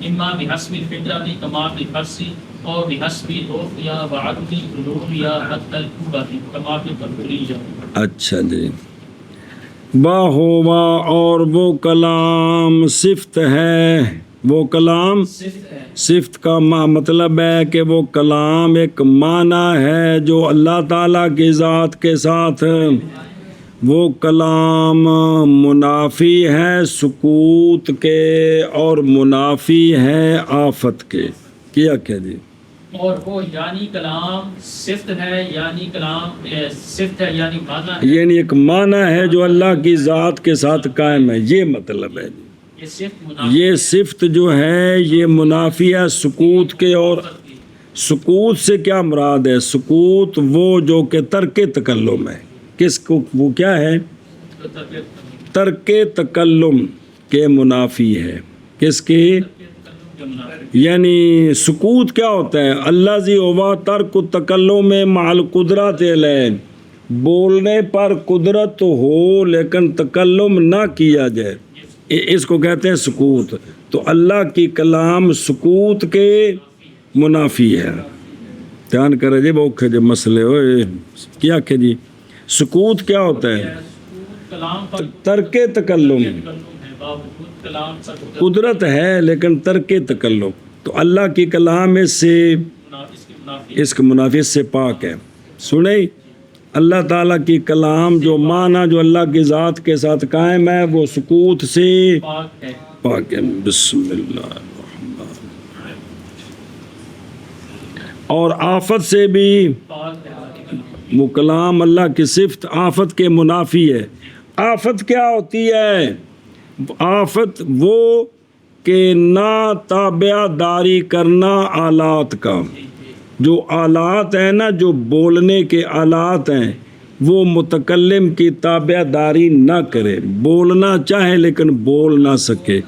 اما بحسب الفطرۃ کما بالحس اور بحسب العرف یا بعد القلوب یا حتی القوۃ کما بالقدریہ اچھا جی باہوا اور وہ کلام صفت ہے وہ کلام صفت کا مطلب ہے کہ وہ کلام ایک معنی ہے جو اللہ تعالیٰ کی ذات کے ساتھ وہ کلام منافی ہے سکوت کے اور منافی ہے آفت کے کیا جی اور وہ یعنی کلام صفت ہے یعنی کلام صفت ہے یعنی معنی ہے یعنی ایک معنی ہے جو اللہ کی ذات کے ساتھ قائم ہے یہ مطلب ہے یہ صفت یہ صفت جو ہے یہ منافی ہے سکوت کے اور سکوت سے کیا مراد ہے؟ سکوت وہ جو کہ ترک تکلم ہے. کس کو وہ کیا ہے؟ ترک تکلم کے منافی ہے. کس کی؟ یعنی سکوت کیا ہوتا ہے؟ اللہ زی ہوا ترک تکلم مع القدرت علیہ، بولنے پر قدرت تو ہو لیکن تکلم نہ کیا جائے، اس کو کہتے ہیں سکوت. تو اللہ کی کلام سکوت کے منافی ہے. دھیان کرے جی بوکھے جی مسئلے ہوئے کیا کہ جی سکوت کیا ہوتا ہے؟ کلام پر ترک تکلم. ہے، باوجود کلام پر قدرت ہے لیکن ترک تکلم. تو اللہ کی کلام اس سے اس کی منافی اس کے منافی سے پاک ہے. سنیں، اللہ تعالیٰ کی کلام جو معنی جو اللہ کی ذات کے ساتھ قائم ہے وہ سکوت سے پاک ہے. پاک ہے. بسم اللہ الرحمن الرحیم. اور آفت سے بھی پاک ہے. وہ کلام اللہ کی صفت آفت کے منافی ہے. آفت کیا ہوتی ہے؟ آفت وہ کہ نہ تابع داری کرنا آلات کا. جو آلات ہیں نا، جو بولنے کے آلات ہیں، وہ متکلم کی تابع داری نہ کرے، بولنا چاہے لیکن بول نہ سکے.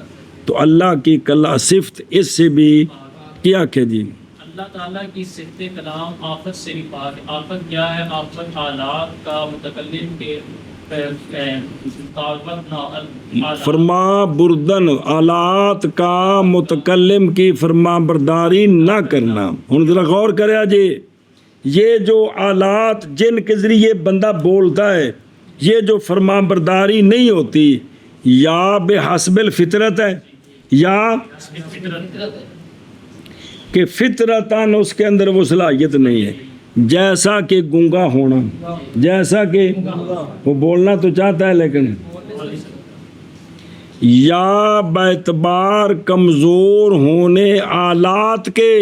تو اللہ کی صفت اس سے بھی کیا کہ جی اللہ تعالیٰ کی صفت کلام آفت سے بھی پاک ہے. آفت کیا ہے؟ آفت حالات کا متکلم کے فرما بردن آلات کا متکلم کی فرما برداری نہ کرنا. ہن ذرا غور کریا جی، یہ جو آلات جن کے ذریعے بندہ بولتا ہے، یہ جو فرما برداری نہیں ہوتی، یا بے حسب الفطرت ہے یا کہ فطرتاً اس کے اندر وہ صلاحیت نہیں ہے. جیسا کہ گونگا ہونا، جیسا کہ وہ بولنا تو چاہتا ہے لیکن، یا باعتبار کمزور ہونے آلات کے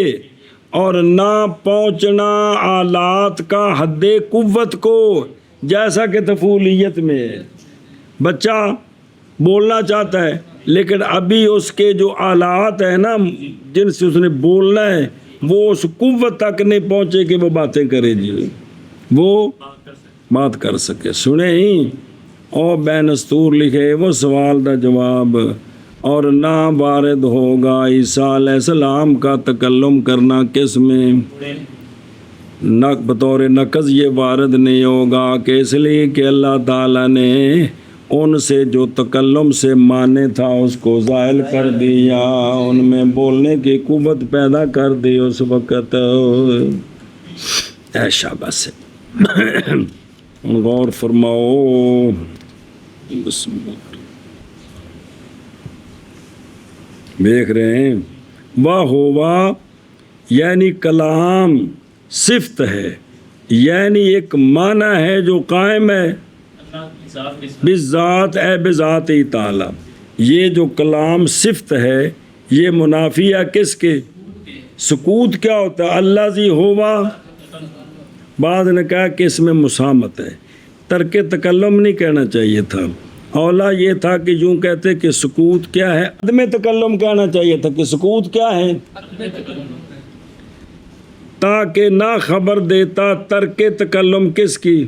اور نہ پہنچنا آلات کا حد قوت کو. جیسا کہ طفولیت میں بچہ بولنا چاہتا ہے لیکن ابھی اس کے جو آلات ہیں نا جن سے اس نے بولنا ہے وہ اس قوت تک نہیں پہنچے کہ وہ باتیں کرے جی، وہ بات کر سکے. سنیں ہی اور بینستور لکھے وہ سوال دا جواب، اور نہ وارد ہوگا عیسیٰ علیہ السلام کا تکلم کرنا کس میں نہ بطور نقض. یہ وارد نہیں ہوگا کہ اس لیے کہ اللہ تعالیٰ نے ان سے جو تکلم سے مانے تھا اس کو زائل کر دیا، ان میں بولنے کی قوت پیدا کر دی اس وقت. ایشا بس غور فرماؤ. بسم اللہ. دیکھ رہے ہیں واہ ہوا یعنی کلام صفت ہے، یعنی ایک معنی ہے جو قائم ہے بذات اے بذات تعالی. یہ جو کلام صفت ہے یہ منافی ہے کس کے؟ سکوت کیا ہوتا ہے؟ اللہ زی ہوا. بعض نے کہا کہ اس میں مسامت ہے، ترک تکلم نہیں کہنا چاہیے تھا، اولا یہ تھا کہ یوں کہتے کہ سکوت کیا ہے، عدم تکلم کہنا چاہیے تھا کہ سکوت کیا ہے، تاکہ نہ خبر دیتا ترک تکلم کس کی.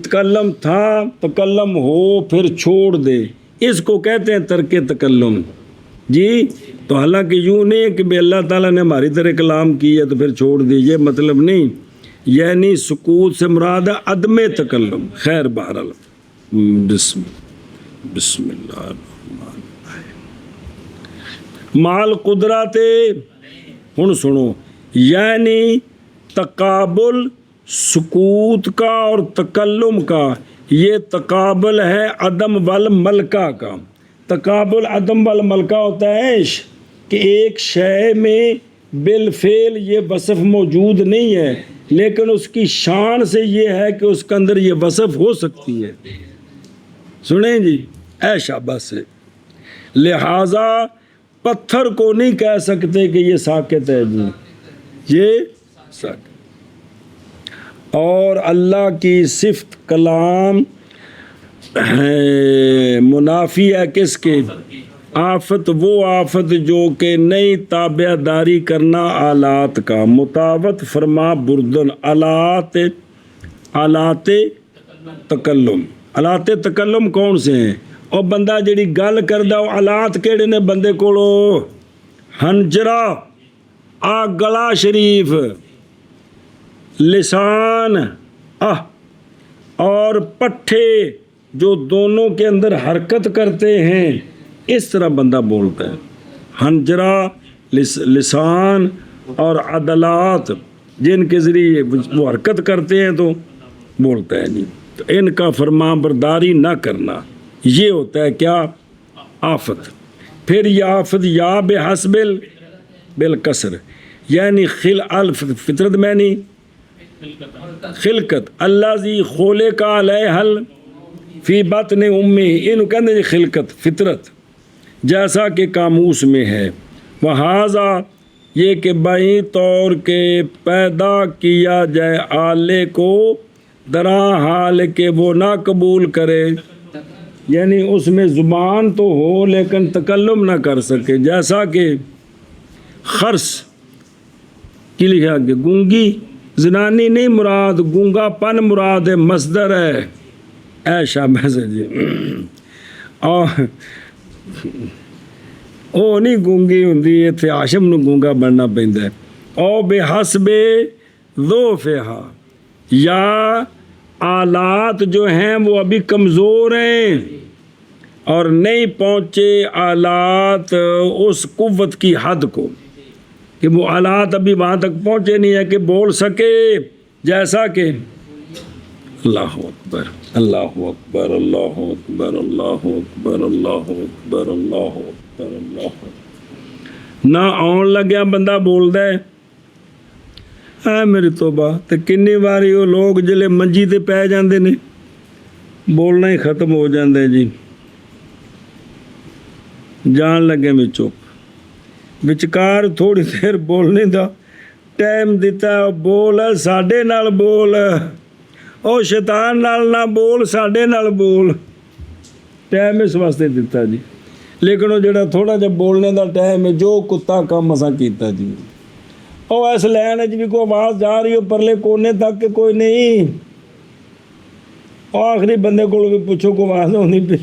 تکلم تھا، تکلم ہو پھر چھوڑ دے، اس کو کہتے ہیں ترک تکلم جی. تو حالانکہ یوں نہیں ہے کہ بے اللہ تعالیٰ نے ہماری طرح کلام کی ہے تو پھر چھوڑ دی، یہ مطلب نہیں. یعنی سکوت سے مراد ہے عدم تکلم. خیر بہرحال بسم اللہ الرحمن الرحیم. مال قدرت ہن سنو، یعنی تقابل سکوت کا اور تکلم کا، یہ تقابل ہے عدم والملکہ کا. تقابل عدم والملکہ ہوتا ہے کہ ایک شے میں بالفعل یہ وصف موجود نہیں ہے لیکن اس کی شان سے یہ ہے کہ اس کے اندر یہ وصف ہو سکتی ہے. سنیں جی اے شاباش سے. لہٰذا پتھر کو نہیں کہہ سکتے کہ یہ ساکت ہے جی، یہ ساکت. اور اللہ کی صفت کلام منافی ہے کس کے؟ آفت وہ آفت جو کہ نئی تابع داری کرنا آلات کا، مطاوت فرما بردن آلات تکلم۔ آلات تکلم کون سے ہیں؟ اور بندہ جڑی گل کردا وہ آلات کیڑے نے بندے کولو؟ ہنجرا، آ گلا شریف، لسان اور پٹھے جو دونوں کے اندر حرکت کرتے ہیں، اس طرح بندہ بولتا ہے۔ ہنجرا، لسان اور عضلات جن کے ذریعے وہ حرکت کرتے ہیں تو بولتا ہے جی۔ تو ان کا فرما برداری نہ کرنا، یہ ہوتا ہے کیا؟ آفت۔ پھر یہ آفت یا بحسب بالکسر، یعنی فطرت میں نہیں خلقت، اللہ زی خولے کا علیہ حل فی بطن امی، انہوں کہتے ہیں خلقت، فطرت، جیسا کہ قاموس میں ہے۔ وہذا، یہ کہ بئی طور کے پیدا کیا جائے آلے کو درا حال کہ وہ نہ قبول کرے، یعنی اس میں زبان تو ہو لیکن تکلم نہ کر سکے، جیسا کہ خرس کی لکھا کہ گونگی زنانی نہیں مراد، گونگا پن مراد ہے، مصدر ہے۔ اے شاباش جی، اور وہ نہیں گونگی ہوندی، اتنے ہاشم نو گونگا بننا پیندا ہے۔ او بے حسب ذوفہا، یا آلات جو ہیں وہ ابھی کمزور ہیں اور نہیں پہنچے آلات اس قوت کی حد کو، کہ وہ آلات ابھی وہاں تک پہنچے نہیں ہے کہ بول سکے، جیسا کہ اللہ اکبر اللہ اکبر اللہ اکبر اللہ اکبر اللہ اکبر اللہ اکبر اللہ اکبر، نہ آن لگیا بندہ بولدا ہے اے میری توبہ۔ تے کنی واری وہ لوگ جلے منجی تے پے جاندے نے بولنا ہی ختم ہو جاندے ہے جی، جان لگے میں چپ، وچکار تھوڑی دیر بولنے دا ٹائم دیتا ہے، بول ساڈے نال بول، او شیطان نال نہ بول، ساڈے نال بول، ٹائم اس واسطے دیتا جی۔ لیکن وہ جڑا تھوڑا جا بولنے دا ٹائم ہے، جو کتا کام اساں کیتا جی، او اس لین وچ بھی کوئی آواز جا رہی ہو پرلے کونے تک کہ کوئی نہیں، آخری بندے کو بھی پوچھو کوئی آواز ہونی پی،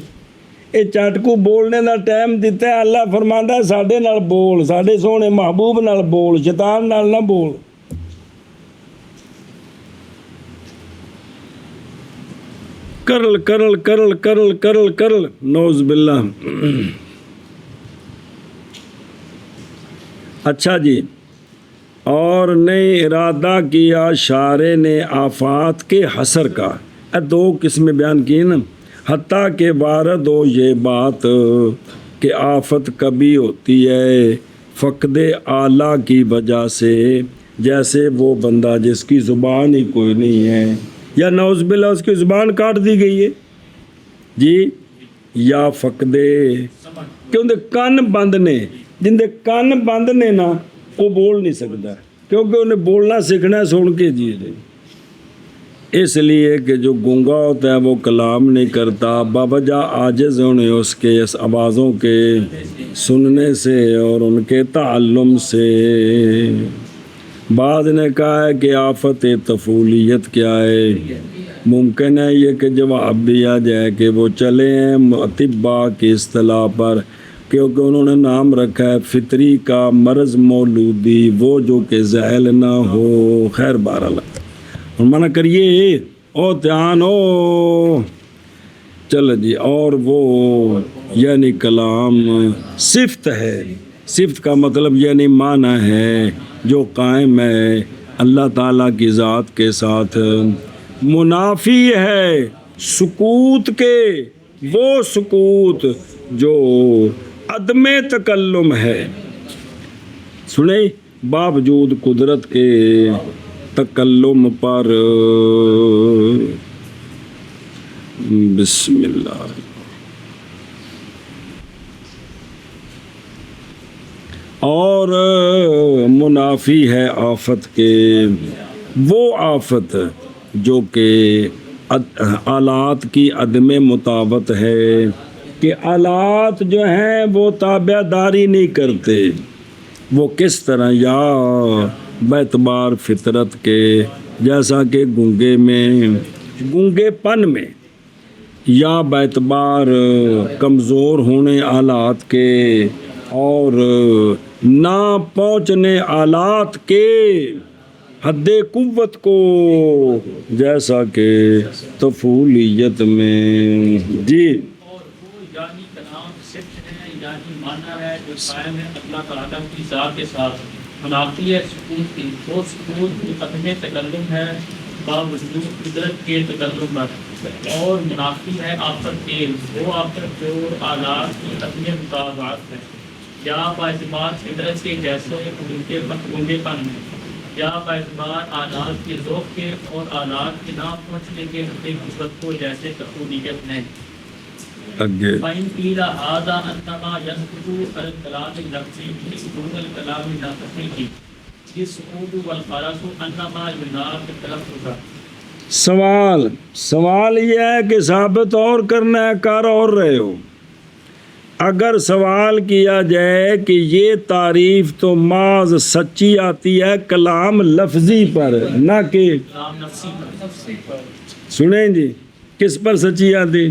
یہ چٹکو بولنے دا ٹائم دیتا ہے۔ اللہ فرماندا ہے ساڈے نال بول، ساڈے سونے محبوب نال بول، شیطان نال نہ بول۔ کرل کرل کرل کرل کرل کرل، نعوذ باللہ۔ اچھا جی، اور نہیں ارادہ کیا شارع نے آفات کے حسر کا، دو قسمیں بیان کی نا، حتیٰ کہ وارد ہو یہ بات کہ آفت کبھی ہوتی ہے فقد آلہ کی وجہ سے، جیسے وہ بندہ جس کی زبان ہی کوئی نہیں ہے، یا نعوذ باللہ اس کی زبان کاٹ دی گئی ہے جی، یا فقد کیوں دے کان بند نے، جن دے کان بند نے نا وہ بول نہیں سکتا، کیونکہ انہیں بولنا سیکھنا ہے سن کے جی۔ اس لیے کہ جو گونگا ہوتا ہے وہ کلام نہیں کرتا، باوجہ عاجز ہونے اس کے اس آوازوں کے سننے سے اور ان کے تعلم سے۔ بعض نے کہا ہے کہ آفت طفولیت کیا ہے؟ ممکن ہے یہ کہ جواب دیا جائے کہ وہ چلے ہیں اطباء کی اصطلاح پر، کیونکہ انہوں نے نام رکھا ہے فطری کا مرض مولودی، وہ جو کہ زحل نہ ہو۔ خیر بہرحال اور منع کریے، او دھیان ہو چل جی۔ اور وہ یعنی کلام صفت ہے، صفت کا مطلب یعنی معنی ہے جو قائم ہے اللہ تعالیٰ کی ذات کے ساتھ، منافی ہے سکوت کے، وہ سکوت جو عدم تکلم ہے، سنیں باوجود قدرت کے تکلم پر۔ بسم اللہ۔ اور منافی ہے آفت کے وہ آفت جو کہ آلات کی عدم مطابقت ہے، کہ آلات جو ہیں وہ تابع داری نہیں کرتے. وہ کس طرح؟ یا باعتبار فطرت کے، جیسا کہ گونگے پن میں، یا باعتبار کمزور ہونے آلات کے اور نہ پہنچنے آلات کے حد قوت کو، جیسا کہ طفولیت میں. جی اور وہ یعنی کلام صفت ہے، یعنی معنی ہے جو قائم ہے اللہ تعالیٰ کی ذات کے ساتھ، منافی ہے سکون کی. وہ سکون عدم تکلم ہے باوجود قدرت کے تکلم پر، اور منافی ہے آفت کے، وہ آفت جو آلات کی عدم مطابقت ہے، یا باعتبار فطرت کے جیسے گونگے پن میں، یا باعتبار آلات کے ذوق کے اور آلات کے نہ پہنچنے کے حد قوت کو، جیسے طفولیت ہے. آگے فَإِنْ قِيلَ هَذَا أَنَّمَا يَنْقُضُ الْكَلَامِ اللَّفْظِيِّ دُونَ الْكَلَامِ النَّطْقِيِّ السُّكُوتُ وَالْفَرَسُ أَنَّمَا يُنَافِ التَّلَفُّظَ. سوال یہ ہے کہ ثابت اور کرنا ہے، کر اور رہے ہو. اگر سوال کیا جائے کہ یہ تعریف تو محض سچی آتی ہے کلام لفظی پر، نہ کہ کلام نفسی پر، سنیں جی کس پر سچی آتی،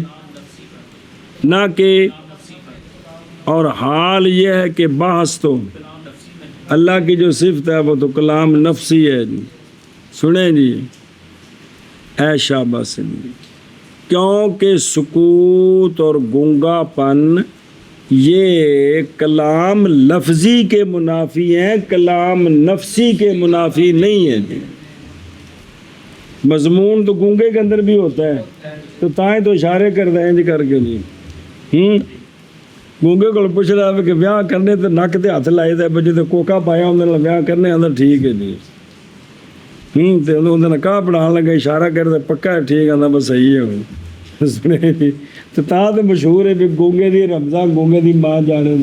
نہ کہ، اور حال یہ ہے کہ بحث تو اللہ کی جو صفت ہے وہ تو کلام نفسی ہے. جی سنیں جی، اے شاباش جی، کیونکہ سکوت اور گونگا پن یہ کلام لفظی کے منافی ہیں، کلام نفسی کے منافی نہیں ہیں. جی مضمون تو گونگے کے اندر بھی ہوتا ہے، تو تائیں تو اشارے کر دیں جی کر کے. جی گونگے کو پوچھ رہا ہے کہ بیاہ کرنے تو نک تے ہاتھ لائے دے بجے تو کوکا پایا اندر بیاہ کرنے اندر ٹھیک ہے. جی تے اندر نکاح پڑھان لگا اشارہ کر دے پکا ہے ٹھیک ہے بس صحیح ہے. سنے جی تو مشہور ہے بھی گونگے دی رمضان گونگے دی ماں جانے.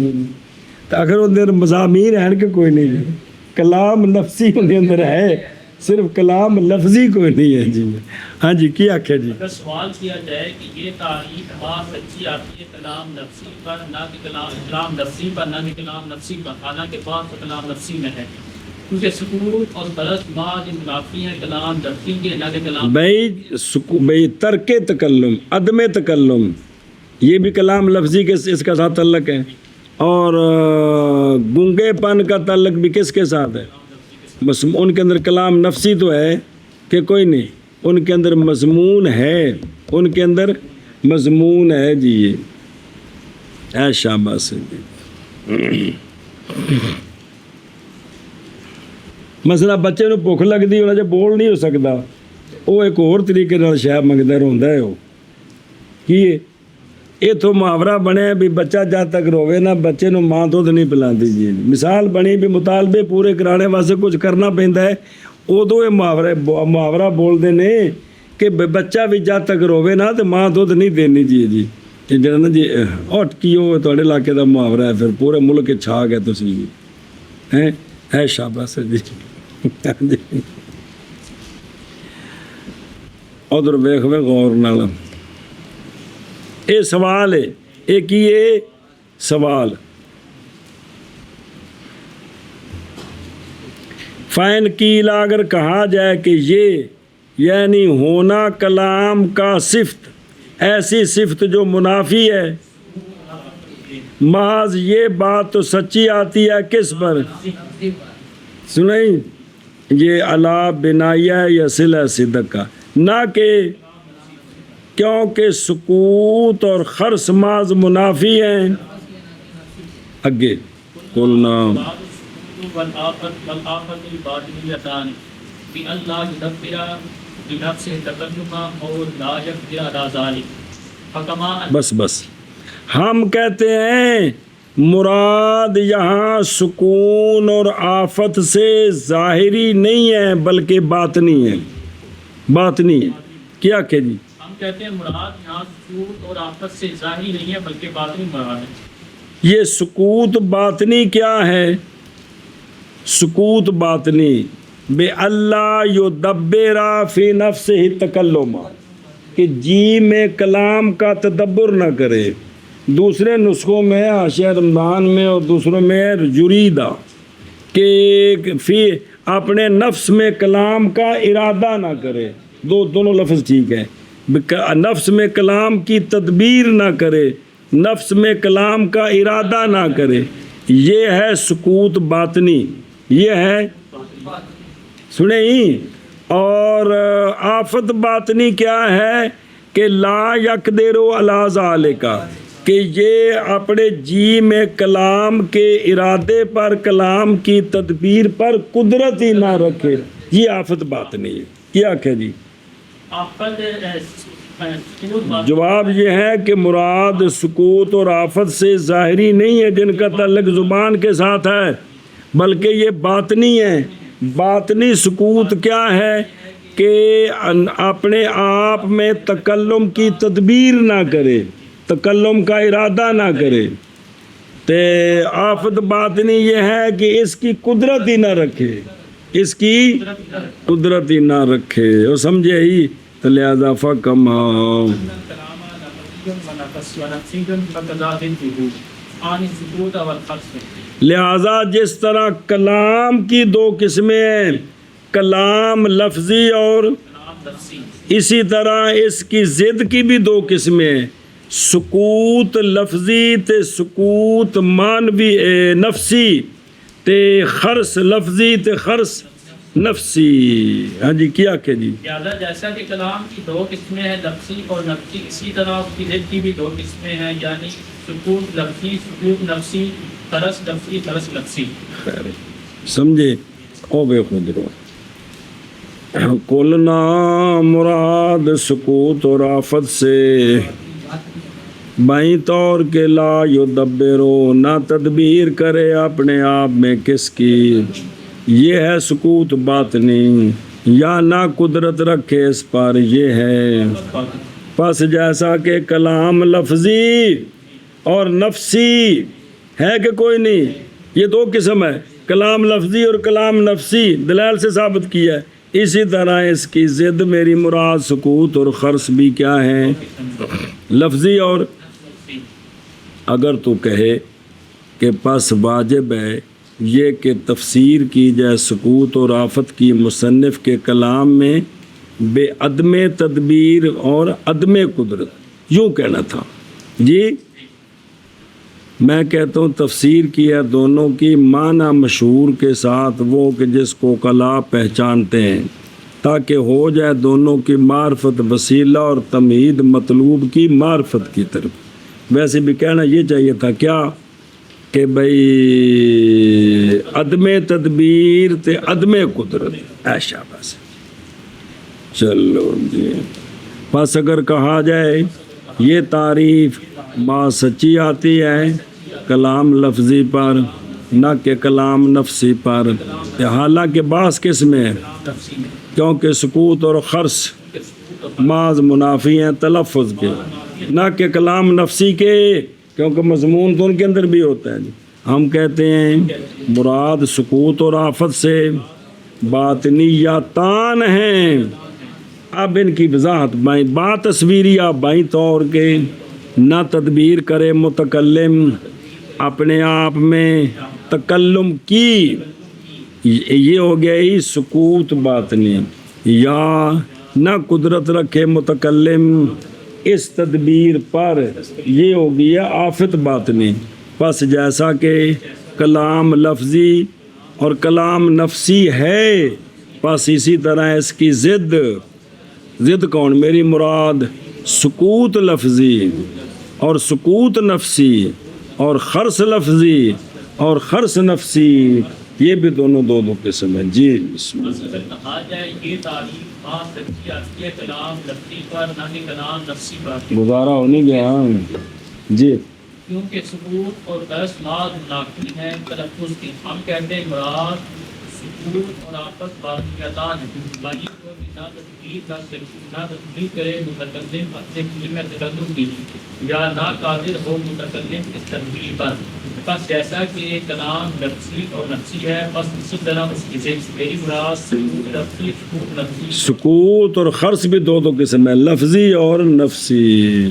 تو اگر اندر مضامین ہیں کہ کوئی نہیں، جی کلام نفسی اندر اندر ہے، صرف کلام لفظی کوئی نہیں ہے. جی ہاں جی کی آخر جی؟ اگر سوال کیا جائے کہ یہ تعریف بعض سچی آتی ہے کلام نفسی پر، نہ کہ کلام نفسی پر، نہ کہ کلام نفسی پر، حالانکہ بعض کلام نفسی میں ہے، کیونکہ سکوت اور برس بعض منافی ہیں کلام نفسی کے، نہ کہ کلام بھائی ترک تکلم، عدم تکلم، یہ بھی کلام لفظی کے اس کا ساتھ تعلق ہے، اور گونگے پن کا تعلق بھی کس کے ساتھ ہے؟ بس ان کے اندر کلام نفسی تو ہے کہ کوئی نہیں، ان کے اندر مضمون ہے، ان کے اندر مضمون ہے. جی اے شاباش جی. مثلا بچے نو بھوک لگتی انہیں جب بول نہیں ہو سکتا، وہ ایک اور طریقے نال شاید منگتا رہتا ہے. وہ کی یہ تو محاورہ بنے بھی بچہ جب تک روے نا بچے نو ماں دودھ نہیں پلاندی. جی مثال بنی بھی مطالبے پورے کرانے واسطے کچھ کرنا پہنتا ہے، ادو یہ محاورہ بولتے ہیں کہ بچہ بھی جب تک روے نا تو ماں دودھ نہیں دینی. جی یہ جڑا نا جی اٹھ وہ تھوڑے علاقے کا محاورہ ہے، پھر پورے ملک کے چھا گئے تسی جی ہیں. ہے شاباش جی. ادھر ویخ وے غور نال، یہ سوال ہے، ایک ہی ہے سوال. فائن کیلا اگر کہا جائے کہ یہ یعنی ہونا کلام کا صفت، ایسی صفت جو منافی ہے، محض یہ بات تو سچی آتی ہے کس پر؟ سنیں یہ علا بنائیہ یا صلہ صدق کا، نہ کہ کیونکہ سکوت اور خرس محض منافی ہیں. اگے قلنا والآفت الباطنیتان بی اللہ یدبر بنفس تکلم اور لا یقدر علی ذلک فکما. بس ہم کہتے ہیں مراد یہاں سکون اور آفت سے ظاہری نہیں ہے بلکہ باطنی ہے. باطنی ہے کیا کہ جی؟ ہم کہتے ہیں مراد یہاں سکوت اور آفت سے ظاہری نہیں ہے بلکہ باطنی مراد ہے. یہ سکوت باطنی کیا ہے؟ سکوت باطنی بے اللہ یدبر فی نفسہ تکلم، کہ جی میں کلام کا تدبر نہ کرے، دوسرے نسخوں میں حاشیہ رمضان میں اور دوسروں میں یریدا کہ فی اپنے نفس میں کلام کا ارادہ نہ کرے، دونوں لفظ ٹھیک ہے، نفس میں کلام کی تدبیر نہ کرے، نفس میں کلام کا ارادہ نہ کرے، یہ ہے سکوت باطنی، یہ ہے سنیں۔ اور آفت باطنی کیا ہے کہ لا یقدر علی ذالک، کہ یہ اپنے جی میں کلام کے ارادے پر، کلام کی تدبیر پر قدرت ہی نہ رکھے، یہ آفت باطنی ہے۔ کیا کہ جی آفت جواب یہ ہے کہ مراد سکوت اور آفت سے ظاہری نہیں ہے جن کا تعلق زبان کے ساتھ ہے، بلکہ یہ باطنی ہے۔ باطنی سکوت کیا ہے کہ اپنے آپ میں تکلم کی تدبیر نہ کرے، تکلم کا ارادہ نہ کرے۔ تے آفت باطنی یہ ہے کہ اس کی قدرت ہی نہ رکھے، اس کی قدرت ہی نہ رکھے، وہ سمجھے ہی تو لہذا فکما لہذا جس طرح کلام کی دو قسمیں ہیں، کلام لفظی اور اسی طرح اس کی ضد کی بھی دو قسمیں ہیں، سکوت لفظی تے سکوت مانوی نفسی تے خرس لفظی تے خرس نفسی۔ ہاں جی کیا کہ جی لہٰذا جیسا کہ کلام کی دو قسمیں ہیں لفظی اور نفسی، اسی طرح اس کی ضد کی بھی دو قسمیں ہیں، یعنی سکوت لفظی، سکوت نفسی، خرس لفظی، خرس نفسی۔ خیر سمجھے او بے خود رو کلنا مراد سکوت اور آفت سے بائیں طور کے لا یدبرو، نہ تدبیر کرے اپنے آپ میں کس کی، یہ ہے سکوت باطنی، یا نہ قدرت رکھے اس پر، یہ ہے۔ پس جیسا کہ کلام لفظی اور نفسی ہے کہ کوئی نہیں، یہ دو قسم ہے، کلام لفظی اور کلام نفسی، دلائل سے ثابت کیا ہے، اسی طرح اس کی ضد میری مراد سکوت اور خرس بھی کیا ہے، لفظی اور۔ اگر تو کہے کہ پس واجب ہے یہ کہ تفسیر کی جائے سکوت اور آفت کی مصنف کے کلام میں بے عدم تدبیر اور عدم قدرت، یوں کہنا تھا جی۔ میں کہتا ہوں تفسیر کی ہے دونوں کی معنی مشہور کے ساتھ وہ کہ جس کو کلا پہچانتے ہیں، تاکہ ہو جائے دونوں کی معرفت وسیلہ اور تمہید مطلوب کی معرفت کی طرف۔ ویسے بھی کہنا یہ چاہیے تھا کیا کہ بھئی عدم تدبیر تے عدم قدرت، ایشا بس۔ چلو جی پس اگر کہا جائے یہ تعریف بات سچی آتی ہے کلام لفظی پر نہ کہ کلام نفسی پر، حالانکہ بعض قسم ہے کیونکہ سکوت اور خرس بعض منافی ہیں تلفظ کے، نہ کہ کلام نفسی کے، کیونکہ مضمون تو ان کے اندر بھی ہوتا ہے۔ ہم کہتے ہیں مراد سکوت اور آفت سے باطنیاتان ہیں۔ اب ان کی وضاحت با تصویری یا بائیں طور کے نہ تدبیر کرے متکلم اپنے آپ میں تکلم کی، یہ ہو گیا ہی سکوت باطنی، یا نہ قدرت رکھے متکلم اس تدبیر پر، یہ ہو گیا آفت باطنی۔ پس جیسا کہ کلام لفظی اور کلام نفسی ہے، پس اسی طرح اس کی ضد کون، میری مراد سکوت لفظی اور سکوت نفسی اور خرس لفظی اور خرس نفسی، یہ بھی دونوں دو قسم ہیں جی۔ بسم اللہ۔ اگر کہا جائے یہ تعریف بات سچی آتی ہے کلام لفظی پر نہ کہ کلام نفسی پر، گزارا ہو نہیں گیا جی، کیونکہ سکوت اور خرس بعض منافی ہیں تلفظ کی۔ ہم کہتے ہیں مراد سکوت اور آفت باطنیاتان ہیں، بھائی کو نہ تدبیر کرے متکلم اپنے فعل میں تکلم کی، یا نہ قادر ہو متکلم اس تدبیر پر۔ بس جیسا کہ کلام لفظی اور نفسی ہے، بس اسی طرح اس کی ضد میری مراد سکوت لفظی، سکوت نفسی۔ سکوت اور خرس بھی دو قسم ہے، لفظی اور نفسی۔